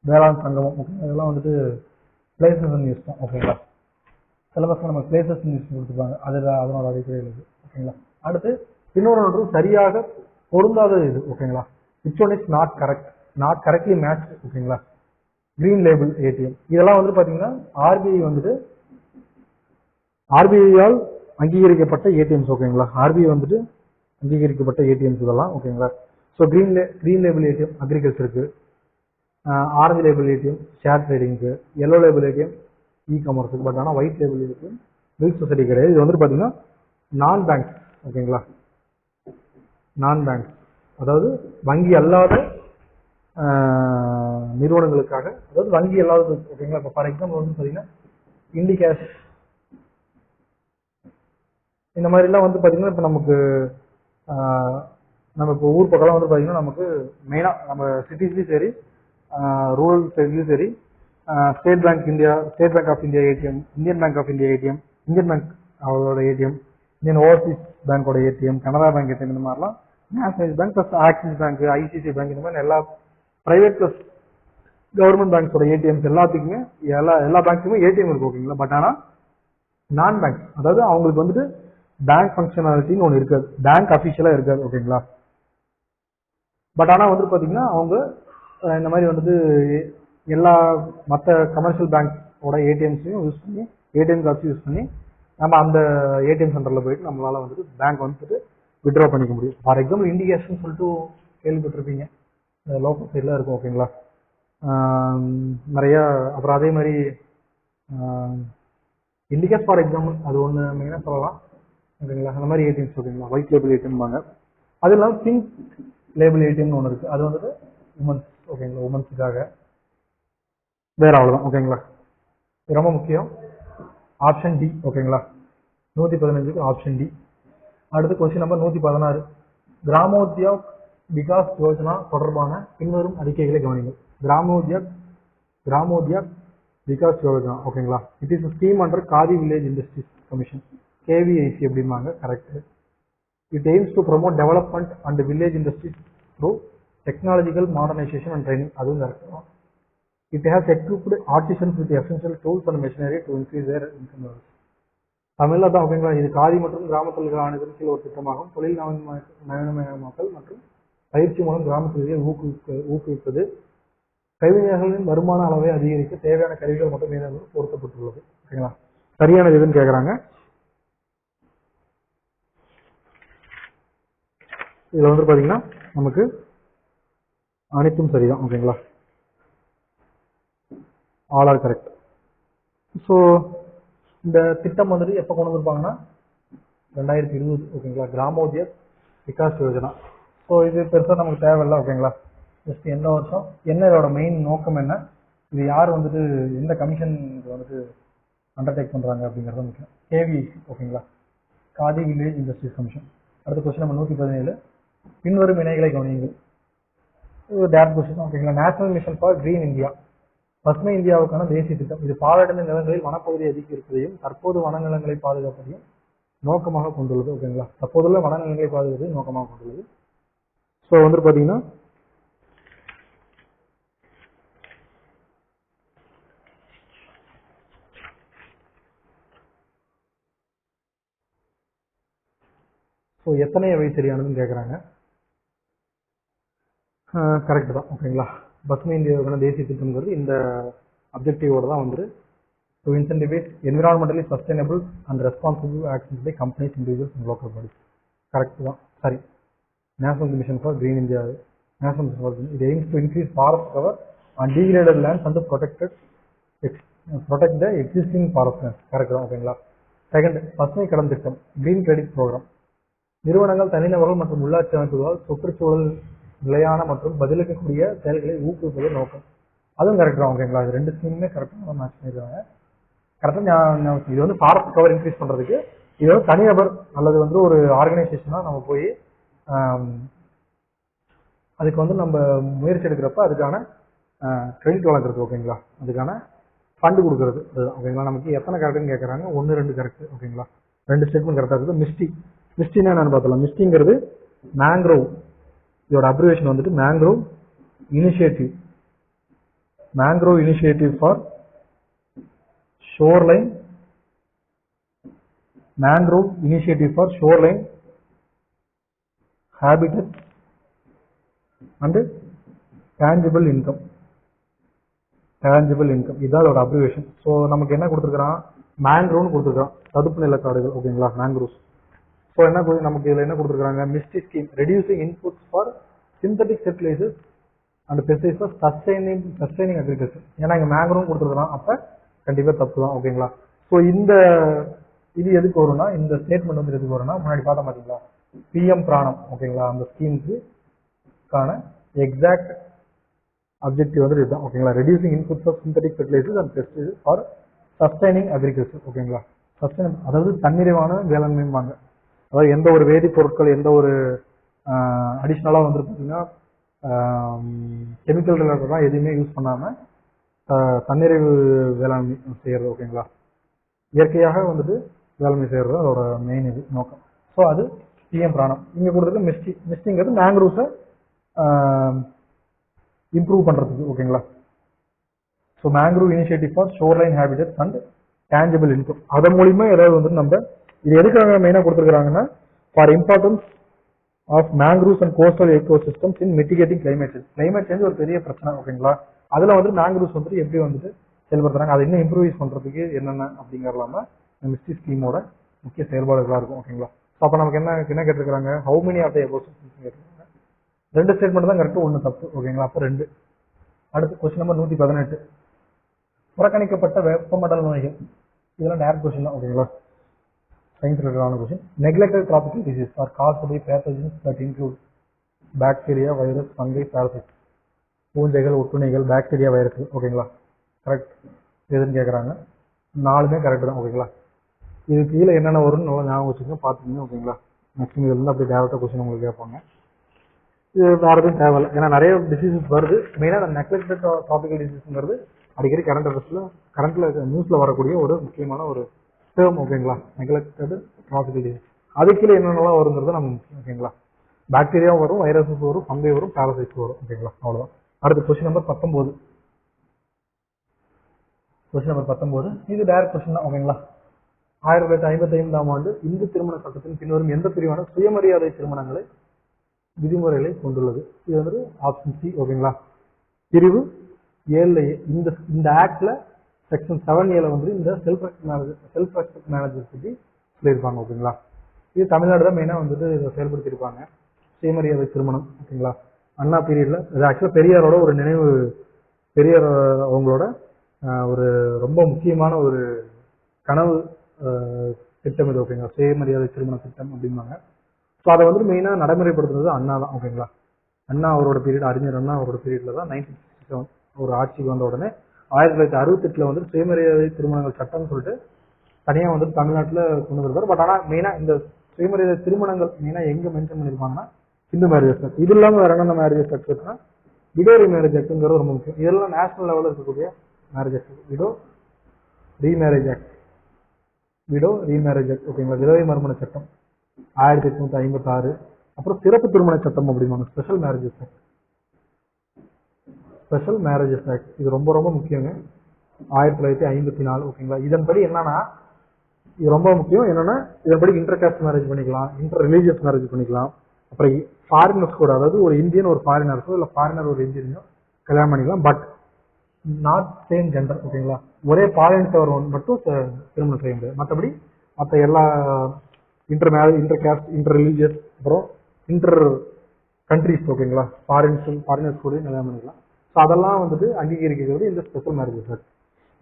வேளாண் சங்கமம் ஓகேங்களா. இதெல்லாம் வந்துட்டு பிளேசஸ் நியூஸ் தான் ஓகேங்களா. சிலபஸ்ல நம்ம பிளேசஸ் நியூஸ் கொடுத்துருப்பாங்க, அதனோட அடிப்படையில் இருக்குது ஓகேங்களா. அடுத்து இன்னொன்று சரியாக பொருந்தாத இது ஓகேங்களா. Which one is not correctly match ஓகேங்களா. கிரீன் லேபிள் ஏடிஎம் இதெல்லாம் வந்து பாத்தீங்கன்னா ஆர்பிஐயால் அங்கீகரிக்கப்பட்ட ஏடிஎம்ஸ் ஓகேங்களா. ஆர்பிஐ வந்துட்டு அங்கீகரிக்கப்பட்ட ஏடிஎம்ஸ் இதெல்லாம் ஓகேங்களா. ஸோ கிரீன் லேபிள் ஏடிஎம் அக்ரிகல்ச்சருக்கு, ஆரஞ்சு லேபிள் ஏடிஎம் ஷேர் ட்ரேடிங்க்கு, எல்லோ லேபிள் ஏடிஎம் இ காமர்ஸுக்கு. பட் ஆனால் white label ATM milk society கிடையாது. இது வந்துட்டு பார்த்தீங்கன்னா நான் பேங்க்ஸ் ஓகேங்களா. நான் பேங்க்ஸ் அதாவது வங்கி அல்லாத நிறுவனங்களுக்காக, அதாவது வங்கி அல்லாதது ஓகேங்களா. இப்போ ஃபார் எக்ஸாம்பிள் வந்து பார்த்தீங்கன்னா இண்டி கேஷ் இந்த மாதிரிலாம் வந்து பார்த்தீங்கன்னா இப்போ நமக்கு நம்ம இப்போ ஊர் பக்கம்லாம் வந்து பார்த்தீங்கன்னா நமக்கு மெயினாக நம்ம சிட்டிஸ்லையும் சரி ரூரல் சைட்லையும் சரி State Bank of India ATM, Indian Bank of India ATM, Indian bank அவரோட ஏடிஎம், இந்தியன் ஓவர்சீஸ் பேங்கோட ஏடிஎம், கனரா பேங்க் ஏடிஎம், இந்த மாதிரிலாம் nationalise bank plus Axis bank, ICC bank, இந்த மாதிரி எல்லா பிரைவேட் ப்ளஸ் கவர்மெண்ட் பேங்க்ஸோட ஏடிஎம்ஸ் எல்லாத்துக்குமே எல்லா பேங்க்குமே ஏடிஎம் இருக்கு ஓகேங்களா. பட் ஆனால் நான் பேங்க் அதாவது அவங்களுக்கு வந்துட்டு பேங்க் ஃபங்க்ஷனாலிட்டின்னு ஒன்று இருக்காது, பேங்க் அஃபிஷியலாக இருக்காது ஓகேங்களா. பட் ஆனால் வந்துட்டு பார்த்தீங்கன்னா அவங்க இந்த மாதிரி வந்துட்டு எல்லா மற்ற கமர்ஷியல் பேங்க்கோட ஏடிஎம்ஸையும் யூஸ் பண்ணி, ஏடிஎம் கார்ட்ஸ் யூஸ் பண்ணி நம்ம அந்த ஏடிஎம் சென்டரில் போயிட்டு நம்மளால வந்துட்டு பேங்க் வந்துட்டு வித்ட்ரா பண்ணிக்க முடியும். ஃபார் எக்ஸாம்பிள் இண்டிகேஷன் சொல்லிட்டு கேள்விப்பட்டிருப்பீங்க, லோக்கல் சைடில் இருக்கும் ஓகேங்களா. நிறையா அப்புறம் அதே மாதிரி இண்டிகேஸ் ஃபார் எக்ஸாம்பிள் அது ஒன்று மெயினாக சொல்லலாம். ஓகேங்களா. அந்த மாதிரி ஏடிஎம்ஸ் ஓகேங்களா, ஒயிட் லேபிள் ஏடிஎம்பாங்க. அது இல்லாமல் பிங்க் லேபிள் ஏடிஎம்னு ஒன்று இருக்குது, அது வந்துட்டு உமன்ஸ் ஓகேங்களா, உமன்ஸுக்காக. வேற அவ்வளோதான் ஓகேங்களா. இது ரொம்ப முக்கியம். ஆப்ஷன் டி ஓகேங்களா, 115க்கு ஆப்ஷன் டி. அடுத்து கொஸ்டின் நம்பர் 116, கிராமோத்யோக் விகாஸ் யோஜனா தொடர்பான பின்வரும் அறிக்கைகளை கவனிங்கள். கிராமோத்யோக் விகாஸ் யோஜனா ஓகேங்களா, it is scheme under Khadi village industries commission, KVIC அப்படிம்பாங்க, correct. It aims to promote development and village industries through technological modernisation and training, அதுவும் கரெக்ட் தான். It has equipped artisans with essential tools and machinery to increase their income levels. தமிழ்ல தான் ஓகேங்களா. இது காதி மற்றும் கிராம தொழில்கள் ஆணையத்தின் கீழ் ஒரு திட்டமாகும். தொழில் நவீனமயமாக்கல் மற்றும் பயிற்சி மூலம் கிராம தொழிலை ஊக்குவிப்பது, கைவினைஞர்களின் வருமான அளவை அதிகரிக்க தேவையான கருவிகள் மற்றும் இயந்திரங்கள் பொருத்தப்பட்டுள்ளது. ஓகேங்களா, சரியானது எதுன்னு கேட்குறாங்க. இதுல வந்து பாத்தீங்கன்னா நமக்கு அனைத்தும் சரிதான் ஓகேங்களா, ஆல் ஆர் கரெக்ட். ஸோ இந்த திட்டம் வந்துட்டு எப்போ கொண்டு வந்திருப்பாங்கன்னா 2020 ஓகேங்களா, கிராமோத்யோக் விகாஸ் யோஜனா. ஸோ இது பெருசாக நமக்கு தேவையில்லை ஓகேங்களா. ஜஸ்ட் எந்த வருஷம் என்ன, இதோட மெயின் நோக்கம் என்ன, இது யார் வந்துட்டு எந்த கமிஷன் வந்துட்டு அண்டர்டேக் பண்ணுறாங்க அப்படிங்கிறது முக்கியம். கேவிஐசி ஓகேங்களா, காதி வில்லேஜ் இண்டஸ்ட்ரீஸ் கமிஷன். அடுத்த கொஸ்டின் நம்ம 117, பின்வரும் இணைகளை கவனியுங்கள். இது டேரக்ட் கொஸ்டின் ஓகேங்களா. National mission for green India, பசுமை இந்தியாவுக்கான தேசிய திட்டம். இது பாழடைந்த நிலங்களில் வனப்பகுதி அதிகரிப்பதையும் தற்போது வனநிலங்களை பாதுகாப்பதையும் நோக்கமாக கொண்டுள்ளது ஓகேங்களா. தற்போதுள்ள வனநிலங்களை பாதுகாப்பதையும் நோக்கமாக கொண்டுள்ளது. ஸோ வந்துட்டு பார்த்தீங்கன்னா எத்தனை அவை சரியானதுன்னு கேட்குறாங்க. கரெக்ட் தான் ஓகேங்களா. பசுமை இந்தியாவுக்கான தேசிய திட்டம்ங்கிறது இந்த அப்ஜெக்டிவோட தான் வந்துட்டு to incentivise environmentally sustainable and responsible actions by companies, individuals and local bodies. Correct தான், சரி. National mission for green India, national mission for green, இது aims to increase forest cover and degraded lands and protect the existing forest lands. Correct தான் ஓகேங்களா. Second, பசுமை கடன் திட்டம், green credit program. நிறுவனங்கள், தனிநபர்கள் மற்றும் உள்ளாட்சி அமைப்புகளால் சுற்றுச்சூழல் நிலையான மற்றும் பதிலளிக்கக்கூடிய செயல்களை ஊக்குவிப்பதே நோக்கம். அதுவும் கரெக்ட் தான் ஓகேங்களா. இது ரெண்டு ஸ்கீமுமே கரெக்டாக மேட்ச் பண்ணிடுவாங்க. கரெக்டாக இது வந்து ஃபாரஸ்ட் கவர் இன்க்ரீஸ் பண்ணுறதுக்கு, இது வந்து தனிநபர் அல்லது வந்து ஒரு ஆர்கனைசேஷனாக நம்ம போய் அதுக்கு வந்து நம்ம முயற்சி எடுக்கிறப்ப அதுக்கான கிரெடிட் வழங்குறது ஓகேங்களா, அதுக்கான ஃபண்டு கொடுக்கறது அதுதான் ஓகேங்களா. நமக்கு எத்தனை கரெக்டுன்னு கேட்குறாங்க, 1 2 கரெக்ட் ஓகேங்களா. 2 ஸ்டேட்மெண்ட் கரெக்டாக இருக்குது. மிஸ்டினா என்னன்னு பார்த்தலாம். மிஸ்டிங்கிறது மேங்க்ரோவ், இதோட அப்ரிவேஷன் வந்துட்டு mangrove initiative. Mangrove initiative for shoreline, mangrove initiative for shoreline habitat and tangible income. இதான் அதோட அப்ரிவேஷன். ஸோ நமக்கு என்ன கொடுத்துருக்கான், மேங்க்ரோவ்னு கொடுத்துருக்கான், தடுப்பு நிலக்காடுகள் ஓகேங்களா, மேங்க்ரோவ்ஸ். ஸோ என்ன நமக்கு இதில் என்ன கொடுத்துருக்காங்க, Mishti scheme reducing inputs for synthetic fertilisers and pesticides for sustaining agriculture. ஏன்னா இங்கே மேங்க்ரோவ் கொடுத்துருக்கான், அப்போ கண்டிப்பாக தப்பு தான் ஓகேங்களா. ஸோ இது எதுக்கு வரும்னா, இந்த ஸ்டேட்மெண்ட் வந்து எதுக்கு வரும்னா, முன்னாடி பார்த்தா பார்த்தீங்களா பிஎம் பிராணம் ஓகேங்களா, அந்த ஸ்கீமுக்கான எக்ஸாக்ட் அப்ஜெக்டிவ் வந்து இதுதான் ஓகேங்களா. Reducing inputs of synthetic fertilisers and pesticides for sustaining agriculture ஓகேங்களா. அதாவது தன்னிறைவான வேளாண்மைம்பாங்க. அதாவது எந்த ஒரு வேதிப்பொருட்கள், எந்த ஒரு அடிஷ்னலாக வந்து பார்த்தீங்கன்னா கெமிக்கல் ரிலேட்டடாக எதுவுமே யூஸ் பண்ணாமல் தன்னிறைவு வேளாண்மை செய்கிறது ஓகேங்களா. இயற்கையாக வந்துட்டு வேளாண்மை செய்கிறது அதோட மெயின் இது நோக்கம். ஸோ அது பிஎம் பிராணம். இங்கே கொடுத்துருக்கு மிஸ்டிங்கிறது மேங்க்ரூவ்ஸை இம்ப்ரூவ் பண்ணுறதுக்கு ஓகேங்களா. So mangrove initiative for shoreline habitats and tangible income. அதன் மூலிமா ஏதாவது வந்துட்டு நம்ம இது எதுக்காக மெயினாக கொடுத்துருக்காங்கன்னா, for importance of mangroves and coastal ecosystems in mitigating climate change. Climate change ஒரு பெரிய பிரச்சனை ஓகேங்களா. அதில் வந்துட்டு மேங்க்ரூவ்ஸ் வந்துட்டு எப்படி வந்துட்டு செயல்படுத்துறாங்க, அதை இன்னும் இம்ப்ரூவைஸ் பண்ணுறதுக்கு என்னென்ன அப்படிங்கிறலாம மிஸ்டி ஸ்கீமோட முக்கிய செயல்பாடுகளாக இருக்கும் ஓகேங்களா. ஸோ அப்போ நமக்கு என்ன கேட்டிருக்காங்க, how many of the ecosystems கேட்டிருக்காங்க. 2 ஸ்டேட்மெண்ட் தான் கரெக்ட், 1 தப்பு ஓகேங்களா. அப்போ 2. அடுத்து கொஸ்டின் நம்பர் 118, புறக்கணிக்கப்பட்ட வெப்பமண்டல நோய்கள். இதெல்லாம் டேரக்ட் கொஸ்டின் தான் ஓகேங்களா. சயின்ஸ் ரிலேட்டடான question. Neglected tropical diseases are caused by pathogens that include bacteria, virus, fungi, parasite. பூஞ்சைகள், ஒட்டுண்ணிகள், பாக்டீரியா, வைரஸ். ஓகேங்களா, கரெக்ட் எதுன்னு கேட்குறாங்க. 4மே கரெக்ட் தான். ஓகேங்களா, இது கீழே என்னென்ன வரும்னு நல்லா ஞாபகம் வச்சுக்கோங்க, பார்த்துக்கோங்க. ஓகேங்களா, மேக்ஸிமம் இதுல இருந்து அப்படி டேரக்டாக கொஸ்டின் உங்களுக்கு கேட்பாங்க. இது வேறு எதுவும் தேவையில்லை, ஏன்னா நிறைய டிசீசஸ் வருது. மெயினாக அந்த நெக்லெக்டட் ட்ராபிக்கல் டிசீஸ்ங்கிறது அடிக்கடி கரண்ட்ல நியூஸ்ல வரக்கூடிய ஒரு முக்கியமான ஒரு டேர்ம். ஓகேங்களா, நெக்லெக்டட் ட்ராபிக்கல் டிசீஸ். அது கீழே என்னென்னலாம் வருங்கிறது நம்ம முக்கியம். ஓகேங்களா, பாக்டீரியாவும் வரும், வைரஸஸ் வரும், ஃபங்கை வரும், பாரசைட்ஸ் வரும். ஓகேங்களா, அவ்வளோதான். அடுத்து கொஸ்டின் நம்பர் 19. கொஸ்டின் நம்பர் 19 இது டைரக்ட் கொஸ்டின் தான். ஓகேங்களா, 1955ஆம் ஆண்டு இந்து திருமண சட்டத்தின் பின்வரும் எந்த பிரிவான சுயமரியாதை திருமணங்களை விதிமுறைகளை கொண்டுள்ளது? இது வந்து ஆப்ஷன் சி. ஓகேங்களா, பிரிவு 7 இந்த ஆக்ட்ல செக்ஷன் 7A வந்து இந்த செல்ஃப் ரெஸ்பெக்ட் மேனேஜர் பற்றி சொல்லியிருப்பாங்க. ஓகேங்களா, இது தமிழ்நாடு தான் மெயினாக வந்துட்டு இதை செயல்படுத்தியிருப்பாங்க, சுயமரியாதை திருமணம். ஓகேங்களா, அண்ணா பீரியட்ல இது ஆக்சுவலாக பெரியாரோட ஒரு நினைவு, பெரியார் அவங்களோட ஒரு ரொம்ப முக்கியமான ஒரு கனவு திட்டம் இது. ஓகேங்களா, சுயமரியாதை திருமண திட்டம் அப்படிம்பாங்க. ஸோ அதை வந்து மெயினாக நடைமுறைப்படுத்துறது அண்ணா தான். ஓகேங்களா, அண்ணா அவரோட பீரியட், அறிஞர் அண்ணா அவரோட பீரியட்ல தான் 1967 ஒரு ஆட்சிக்கு வந்த உடனே 1968 வந்து சுயமரியாதை திருமணங்கள் சட்டம்னு சொல்லிட்டு தனியாக வந்துட்டு தமிழ்நாட்டில் கொண்டு வந்திருக்காரு. பட் ஆனால் மெயினாக இந்த சுயமரியாதை திருமணங்கள் மெயினாக எங்கே மென்ஷன் பண்ணியிருப்பாங்கன்னா ஹிந்து மேரேஜஸ் ஆக்ட். இது இல்லாமல் வேற என்னென்ன மேரேஜஸ் ஆக்ட் இருக்குன்னா விடோ ரீமேரேஜ் ஆக்ட்ங்கிறது ரொம்ப முக்கியம். இதெல்லாம் நேஷனல் லெவலில் இருக்கக்கூடிய marriage act. Widow remarriage act, widow remarriage act. ஓகேங்களா, விதவை மறுமண சட்டம் 1856. அப்புறம் சிறப்பு திருமண சட்டம் அப்படிம்பாங்க, special marriages act. Special marriages act இது ரொம்ப ரொம்ப முக்கியங்க, 1954. ஓகேங்களா, இதன்படி என்னன்னா இது ரொம்ப முக்கியம். என்னன்னா இதன்படி இன்டர் காஸ்ட் மேரேஜ் பண்ணிக்கலாம், இன்டர் ரிலீஜியஸ் மேரேஜ் பண்ணிக்கலாம். அப்புறம் ஃபாரினர்ஸ் கூட, அதாவது ஒரு இந்தியன் ஒரு ஃபாரினர்ஸோ இல்லை ஃபாரினர் ஒரு இந்தியனையோ கல்யாணம் பண்ணிக்கலாம். But not same gender. ஓகேங்களா, ஒரே பாலினத்தவர் மட்டும் திருமணம் செய்ய முடியாது. மற்றபடி மற்ற எல்லா inter marriage, inter cost, inter religious, அப்புறம் இன்டர் கண்ட்ரிஸ். ஓகேங்களா, ஃபாரினர்ஸ் கூட கல்யாணம் பண்ணிக்கலாம். ஸோ அதெல்லாம் வந்துட்டு அங்கீகரிக்கிறது இந்த ஸ்பெஷல் மேரேஜஸ் ஆக்ட்.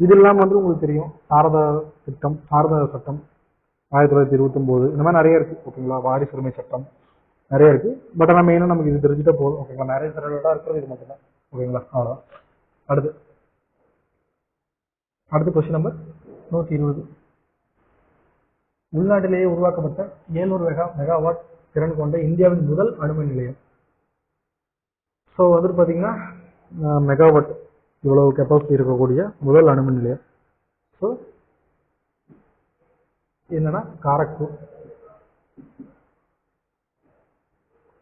இது இல்லாமல் வந்து உங்களுக்கு தெரியும் சாரதா திட்டம், சாரதா சட்டம் 1929, இந்த மாதிரி நிறைய இருக்கு. ஓகேங்களா, வாரிசுரிமை சட்டம் நிறைய இருக்கு. பட் ஆனால் மெயினாக நமக்கு இது தெரிஞ்சுட்டா போதும். ஓகேங்களா, நிறைய ரிலேட்டடாக இருக்கிறது இது மட்டும்தான். ஓகேங்களா, அவ்வளோதான். அடுத்து கொஸ்டின் நம்பர் 120. உள்நாட்டிலேயே உருவாக்கப்பட்ட 700 மெகாவாட் திறன் கொண்ட இந்தியாவின் முதல் அணுமின் நிலையம். ஸோ வந்துட்டு பார்த்தீங்கன்னா மெகாவாட் இவ்வளவு கெப்பாசிட்டி இருக்கக்கூடிய முதல் அணுமின் நிலையம். ஸோ என்னன்னா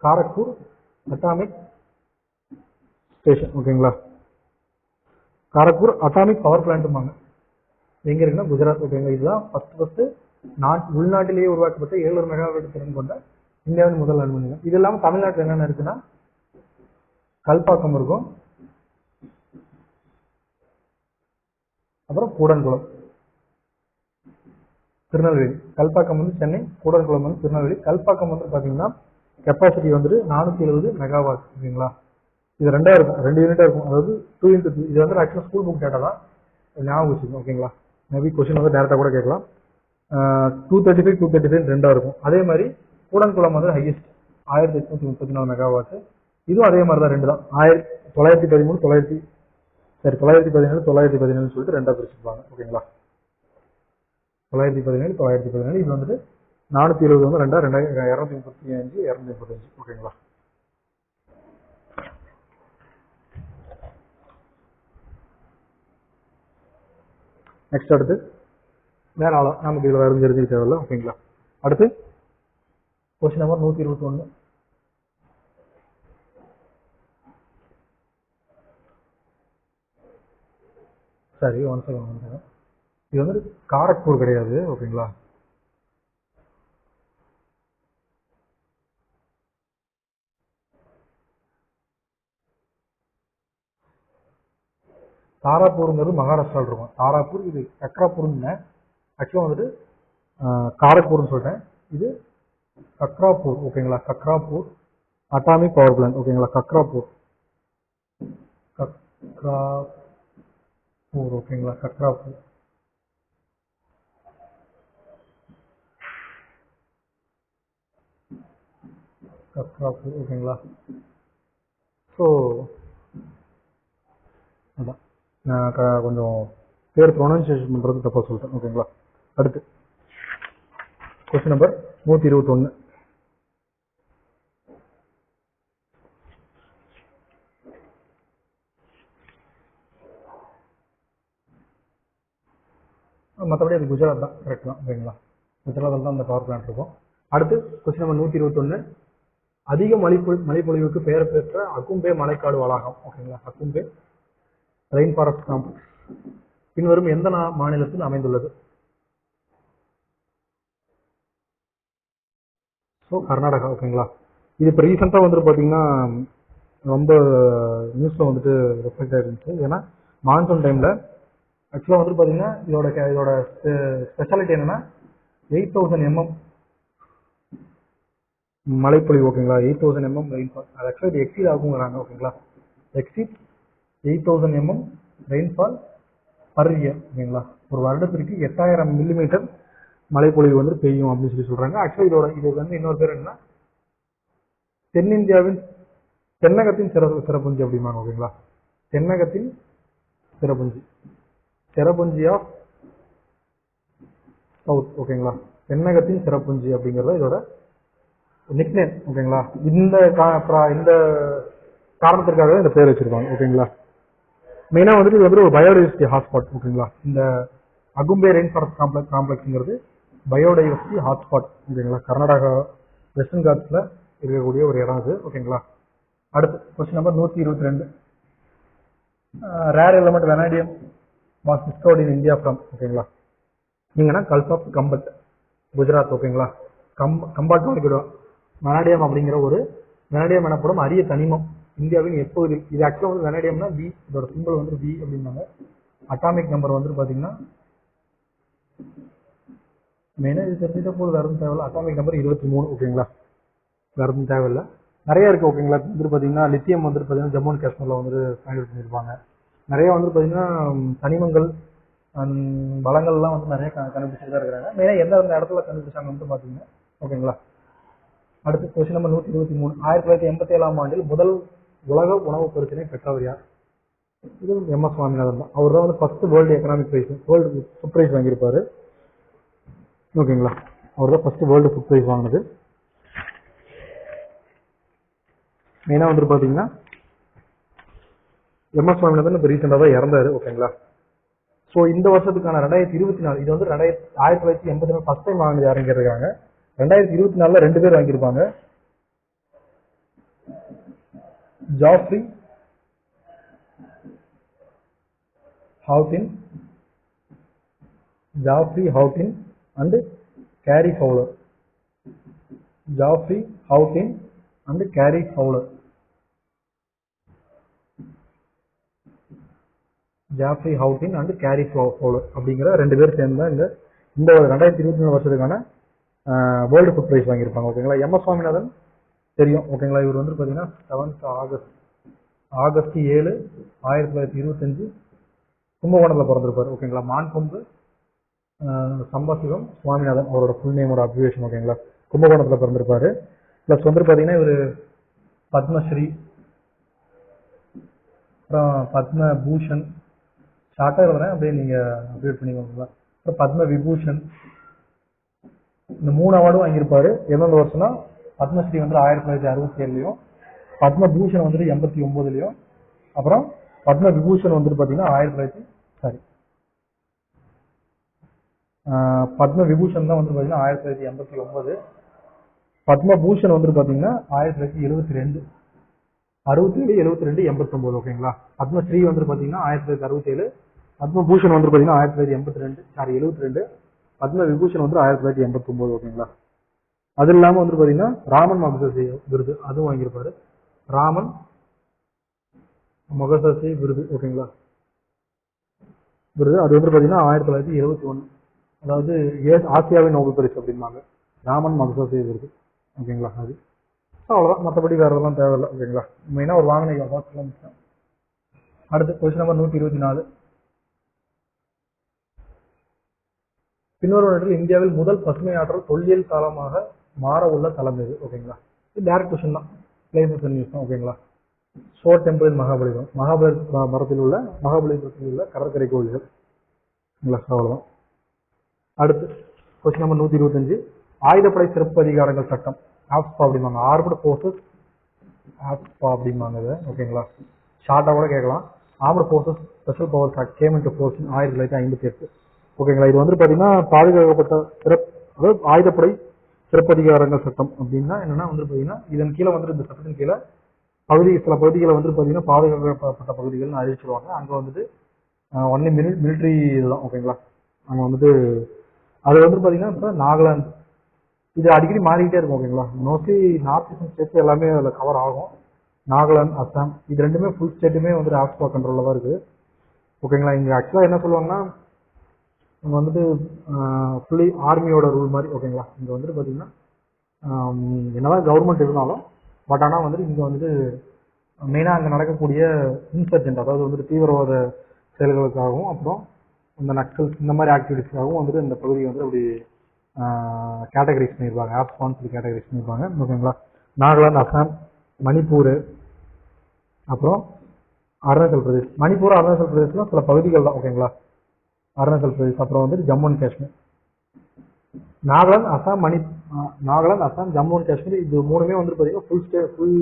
காரக்பூர் அட்டாமிக் ஸ்டேஷன். ஓகேங்களா, காரக்பூர் அட்டாமிக் பவர் பிளான்ட்பாங்க. எங்க இருக்குன்னா குஜராத். ஓகேங்களா, இதுதான் ஃபர்ஸ்ட் உள்நாட்டிலேயே உருவாக்கப்பட்ட 700 மெகாவாட் திறன் கொண்ட இந்தியாவின் முதல் அணுமின் நிலையம். இது இல்லாமல் தமிழ்நாட்டில் என்னென்ன இருக்குன்னா கல்பாக்கம் இருக்கும், அப்புறம் கூடன்குளம், திருநெல்வேலி. கல்பாக்கம் வந்து சென்னை, கூடன்குளம் வந்து திருநெல்வேலி. கல்பாக்கம் வந்து பாத்தீங்கன்னா கெப்பாசிட்டி வந்துட்டு 470 மெகாவாட். ஓகேங்களா, இது ரெண்டா இருக்கும், 2 யூனிட்டா இருக்கும். அதாவது 2x2. இது வந்து ஆக்சுவலா ஸ்கூல் புக் டேட்டா தான், ஞாபகம் வச்சுக்கணும். ஓகேங்களா, மேபி கொஸ்டின் வந்து டேரக்டா கூட கேட்கலாம். 235 235 ரெண்டா இருக்கும். அதே மாதிரி கூடன்குளம் வந்து ஹையஸ்ட் 1834 மெகாவாட். இதுவும் அதே மாதிரி தான், 2 தான். 917 917 சொல்லிட்டு ரெண்டா பிரிச்சிருப்பாங்க. ஓகேங்களா, 917 இது வந்துட்டு 470 வந்து ரெண்டா 235 235. ஓகேங்களா, நெக்ஸ்ட் அடுத்து வேற ஆளா நமக்கு இதுல வேற தெரிஞ்சுக்க தேவையில்ல. ஓகேங்களா, அடுத்து கொஸ்டின் நம்பர் 121. சரி, ஒன் செகண்ட். இது வந்து காரக்பூர் கிடையாது. ஓகேங்களா, தாராப்பூர்ங்கிறது மகாராஷ்டிராவில் இருக்கும். தாராப்பூர், இது கக்ராப்பூர்னு ஆக்சுவலாக வந்துட்டு காரக்பூர்னு சொல்லிட்டேன். இது கக்ராப்பூர். ஓகேங்களா, கக்ராப்பூர் அட்டாமிக் பவர் பிளான்ட். ஓகேங்களா, கக்ராப்பூர். ஓகேங்களா, கக்ராப்பூர். ஓகேங்களா. ஸோ அதான் நான் கொஞ்சம் பேர் ப்ரொனன்சியேஷன் பண்ணுறது தப்பாக சொல்லிட்டேன். ஓகேங்களா. அடுத்து கொஸ்டின் நம்பர் 121. மற்றபடி அது குஜராத் தான், கரெக்ட் தான். ஓகேங்களா. குஜராத்தில் தான் அந்த பவர் பிளான்ட் இருக்கும். அடுத்து கொஸ்டின் நம்பர் 121. அதிக மழைப்பொழிவுக்கு பெயர் பெற்ற அகும்பே மலைக்காடு வளாகம். ஓகேங்களா. அகும்பே ரெயின் ஃபாரஸ்ட் காம்ப்ளெக்ஸ் பின்வரும் எந்த மாநிலத்தில் அமைந்துள்ளது? ஸோ கர்நாடகா. ஓகேங்களா. இது இப்போ ரீசெண்டாக வந்துட்டு பார்த்தீங்கன்னா ரொம்ப நியூஸில் வந்துட்டு ரெஃப்ளெக்ட் ஆகிருந்துச்சு. ஏன்னா மான்சூன் டைமில் ஆக்சுவலாக வந்துட்டு பார்த்தீங்கன்னா இதோட ஸ்பெஷாலிட்டி என்னென்னா 8000 mm மழைப்பொழிவு. ஓகேங்களா. 8000 mm ரெயின்ஃபால். அது ஆக்சுவலாக இது எக்ஸீட் ஆகுங்கிறாங்க. ஓகேங்களா. Exceed 8000 mm rainfall per year. ஓகேங்களா. ஒரு வருடத்திற்கு 8000 mm மழைப்பொழிவு வந்து பெய்யும் அப்படின்னு சொல்லி சொல்கிறாங்க. ஆக்சுவலாக இது வந்து இன்னொரு பேர் என்னன்னா தென்னிந்தியாவின் தென்னகத்தின் சிறப்புஞ்சி அப்படிம்பாங்க. ஓகேங்களா. தென்னகத்தின் சிறப்புஞ்சி, சிறப்புஞ்சி ஆஃப் சவுத். ஓகேங்களா. தென்னகத்தின் சிறப்புஞ்சி அப்படிங்கிறத இதோட நிக்நேம். ஓகேங்களா. இந்த காரணத்திற்காக இந்த பேர் வச்சிருக்காங்க. ஓகேங்களா. மெயினாக வந்துட்டு இது வந்து ஒரு பயோடைவர்சிட்டி ஹாட்ஸ்பாட். ஓகேங்களா. இந்த அகும்பே ரெயின் ஃபாரஸ்ட் காம்ப்ளெக்ஸ்ங்கிறது பயோடைவர்சிட்டி ஹாட்ஸ்பாட். ஓகேங்களா. கர்நாடகா வெஸ்டர்ன் காட்ஸில் இருக்கக்கூடிய ஒரு இடம் அது. ஓகேங்களா. அடுத்து question number 122. Rare element vanadium was discovered in India from. ஓகேங்களா. நீங்கன்னா கல்ஃப் ஆஃப் கம்பட், குஜராத். ஓகேங்களா. கம்பாட் வரைக்கும் வெனாடியம் அப்படிங்கிற ஒரு வெனாடியம் எனப்படும் அரிய தனிமம் இந்தியாவின் எப்பகுதியில். இது ஆக்சுவலாக வந்து வெனாடியம்னா வி, இதோட சிம்பிள் வந்து வி அப்படின்னாங்க. அட்டாமிக் நம்பர் வந்து பார்த்தீங்கன்னா மெயினாக இது தெரிஞ்சிட்ட போது வேறு தேவையில்ல. Atomic number 23. ஓகேங்களா. வேறு தேவையில்லை, நிறைய இருக்குது. ஓகேங்களா. வந்துட்டு பார்த்தீங்கன்னா லித்தியம் வந்துட்டு பார்த்தீங்கன்னா ஜம்மு அண்ட் காஷ்மீரில் வந்து பயன்படுத்தி பண்ணியிருப்பாங்க. நிறைய வந்துட்டு பார்த்தீங்கன்னா தனிமங்கள் வளங்கள்லாம் வந்து நிறைய கண்டுபிடிச்சிட்டு தான் இருக்கிறாங்க. மெயினாக எந்த இடத்துல கண்டுபிடிச்சாங்க வந்து பார்த்தீங்கன்னா. ஓகேங்களா. அடுத்து கொஸ்டின் நம்பர் 123. 1987ஆம் ஆண்டில் முதல் உலக உணவு பரிசினை பெற்றவர் யார்? இது எம்.எஸ். சுவாமிநாதன் தான். அவர் தான் வந்து first world economic prize, world food prize வாங்கியிருப்பாரு. ஓகேங்களா. அவர் தான் ஃபர்ஸ்ட் வேர்ல்டு ஃபுட் பிரைஸ் வாங்கினது. மெயினாக வந்துட்டு பார்த்தீங்கன்னா எம்.எஸ். சுவாமிநாதன் இப்போ ரீசெண்டாக தான் இறந்தாரு. ஓகேங்களா. ஸோ இந்த வருஷத்துக்கான 2024, இது வந்து 1980 ஃபர்ஸ்ட் டைம் வாங்கினது யாருன்னு கேட்டிருக்காங்க. 2024 2 பேர் வாங்கியிருப்பாங்க. Geoffrey Hawtin and Cary Fowler. Geoffrey Hawtin and Cary Fowler. Geoffrey Hawtin and Cary Fowler அப்படிங்கிற 2 பேர் சேர்ந்து தான் இந்த 2024 வருஷத்துக்கான வேர்ல்டு ஃபுட் பிரைஸ் வாங்கியிருப்பாங்க. ஓகேங்களா. எம்.எஸ். சுவாமிநாதன் தெரியும். ஓகேங்களா. இவர் வந்து பார்த்தீங்கன்னா 7 ஆகஸ்ட் 7, 1925 கும்பகோணத்தில் பிறந்திருப்பார். ஓகேங்களா. மான்கொம்பு சம்பசிவம் சுவாமிநாதன் அவரோட ஃபுல் நேமோட அப்ரிவேஷன். ஓகேங்களா. கும்பகோணத்தில் பிறந்திருப்பாரு. ப்ளஸ் வந்து பார்த்தீங்கன்னா இவர் பத்மஸ்ரீ, அப்புறம் பத்மபூஷன், ஷார்ட்டாக எழுதுறேன் அப்படியே நீங்கள் அப்டேட் பண்ணிக்கோங்களா. அப்புறம் பத்ம விபூஷன், இந்த 3 அவார்டும் வாங்கியிருப்பாரு. எந்தெந்த வருஷம்னா பத்மஸ்ரீ வந்து 1967லையும், பத்மபூஷன் வந்துட்டு 89லையும், அப்புறம் பத்ம விபூஷன் வந்துட்டு பார்த்தீங்கன்னா பத்ம விபூஷன் தான் வந்து பார்த்தீங்கன்னா 1989. பத்மபூஷன் வந்துட்டு பார்த்தீங்கன்னா 1972, 67, 72, 89. ஓகேங்களா. பத்மஸ்ரீ வந்துட்டு பார்த்தீங்கன்னா 1967, பத்மபூஷன் வந்துட்டு பார்த்தீங்கன்னா 1972, பத்ம விபூஷன் வந்து 1989. ஓகேங்களா. அது இல்லாமல் வந்துட்டு பார்த்தீங்கன்னா ராமன் மகசேசே விருது அதுவும் வாங்கியிருப்பாரு. ராமன் மகசேசே விருது. ஓகேங்களா. விருது அது வந்து பார்த்தீங்கன்னா 1971, அதாவது ஆசியாவின் நோபல் பரிசு அப்படிம்பாங்க. ராமன் மகசேசே விருது. ஓகேங்களா. அது அவ்வளோதான், மற்றபடி வேற எதெல்லாம் தேவையில்லை. ஓகேங்களா. மெயினாக ஒரு வாங்கின. அடுத்து கொஸ்டின் நம்பர் 124. பின்வரும் இடத்தில் இந்தியாவில் முதல் பசுமை ஆற்றல் தொல்லியல் காலமாக மாற உள்ள தளம் எது? ஓகேங்களா. டேரக்ட் கொஸ்டின் தான், பிளேசஸ் அண்ட் நியூஸ் தான். ஓகேங்களா. ஷோர் டெம்பிள் இன் மகாபலிபுரம், மகாபலிபுரத்தில் உள்ள கடற்கரை கோவில்கள். அவ்வளோதான். அடுத்து கொஸ்டின் நம்பர் 125, ஆயுதப்படை சிறப்பு அதிகாரங்கள் சட்டம், ஆப்ஸ்பா அப்படிம்பாங்க. ஆர்மடு ஃபோர்ஸஸ் ஆப்ஸ்பா அப்படிம்பாங்க இது. ஓகேங்களா. ஷார்ட்டாக கூட கேட்கலாம். Armed forces special powers act game into force 1958. ஓகேங்களா. இது வந்து பார்த்தீங்கன்னா பாதுகாக்கப்பட்ட அதாவது ஆயுதப்படை சிறப்பதிகாரங்கள் சட்டம் அப்படின்னா என்னன்னா வந்து பார்த்தீங்கன்னா இதன் கீழே வந்துட்டு இந்த சட்டத்தின் கீழே சில பகுதிகளை வந்துட்டு பார்த்தீங்கன்னா பாதுகாக்கப்பட்ட பகுதிகள்னு அறிவிச்சிருவாங்க. அங்கே வந்துட்டு ஒன்லி மிலிட்ரி இதுதான். ஓகேங்களா. அங்கே வந்துட்டு அது வந்து பார்த்தீங்கன்னா இப்போ நாகாலாந்து இது அடிக்கடி மாறிக்கிட்டே இருக்கும். ஓகேங்களா. மோஸ்ட்லி நார்த் ஈஸ்டர்ன் ஸ்டேட்ஸ் எல்லாமே அதில் கவர் ஆகும். நாகாலாந்து, அஸ்ஸாம் இது ரெண்டுமே ஃபுல் ஸ்டேட்டுமே வந்துட்டு ஆப்ஸ்பா கண்ட்ரோலில் தான் இருக்குது. ஓகேங்களா. இங்கே ஆக்சுவலாக என்ன சொல்லுவாங்கன்னா இங்கே வந்துட்டு ஃபுல்லி ஆர்மியோட ரூல் மாதிரி. ஓகேங்களா. இங்கே வந்துட்டு பார்த்தீங்கன்னா என்னதான் கவர்மெண்ட் இருந்தாலும் பட் ஆனால் வந்துட்டு இங்கே வந்துட்டு மெயினாக அங்கே நடக்கக்கூடிய இன்சர்ஜென்ட் அதாவது வந்துட்டு தீவிரவாத செயல்களுக்காகவும் அப்புறம் இந்த நக்சல் இந்த மாதிரி ஆக்டிவிட்டிஸ்க்காகவும் வந்துட்டு இந்த பகுதியை வந்து அப்படி கேட்டகரைஸ் பண்ணியிருப்பாங்க, ஆப்ஸ்பான்னு சொல்லி கேட்டகரைஸ் பண்ணியிருப்பாங்க. ஓகேங்களா. நாகாலாந்து, அஸ்ஸாம், மணிப்பூர், அப்புறம் அருணாச்சல் பிரதேஷ். மணிப்பூர், அருணாச்சல் பிரதேஷ்லாம் சில பகுதிகள் தான். ஓகேங்களா. அருணாச்சல் பிரதேஷ் அப்புறம் வந்துட்டு ஜம்மு அண்ட் காஷ்மீர். நாகாலாந்து, அஸ்ஸாம், ஜம்மு அண்ட் காஷ்மீர் இது மூணுமே வந்துட்டு பார்த்தீங்கன்னா ஃபுல்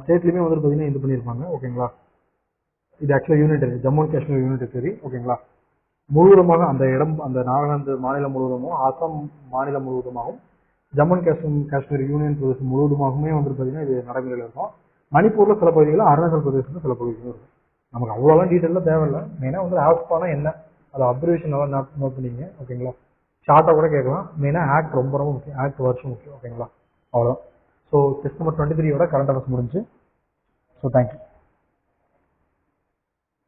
ஸ்டேட்லையுமே வந்துட்டு பார்த்தீங்கன்னா இது பண்ணியிருப்பாங்க. ஓகேங்களா. இது ஆக்சுவலாக unit Jammu and Kashmir unit. ஓகேங்களா. முழுவதுமாக அந்த இடம் அந்த நாகாலாந்து மாநிலம் முழுவதுமாகவும் அஸ்ஸாம் மாநிலம் முழுவதுமாகவும் ஜம்மு அண்ட் காஷ்மீர் யூனியன் பிரதேசம் முழுவதுமாகவுமே வந்துட்டு பார்த்தீங்கன்னா இது நடைமுறையில் இருக்கும். மணிப்பூரில் சில பகுதிகளில், அருணாச்சல் பிரதேசத்தில் சில பகுதிகளும் இருக்கும். நமக்கு அவ்வளோலாம் டீட்டெயிலாக தேவையில்லை. மெயினாக வந்து ஆப்ஸ்பானா என்ன அது அப்சர்வேஷன் எல்லாம் நோட் பண்ணிங்க. ஓகேங்களா. ஷார்ட்டாக கூட கேட்கலாம். மெயினாக ஆக்ட் ரொம்ப முக்கியம், ஆக்ட் வருஷம் முக்கியம். ஓகேங்களா. அவ்வளோதான். ஸோ டெஸ்ட் நம்பர் 23யோட கரண்ட் அஃபேர்ஸ் முடிஞ்சு. So thank you.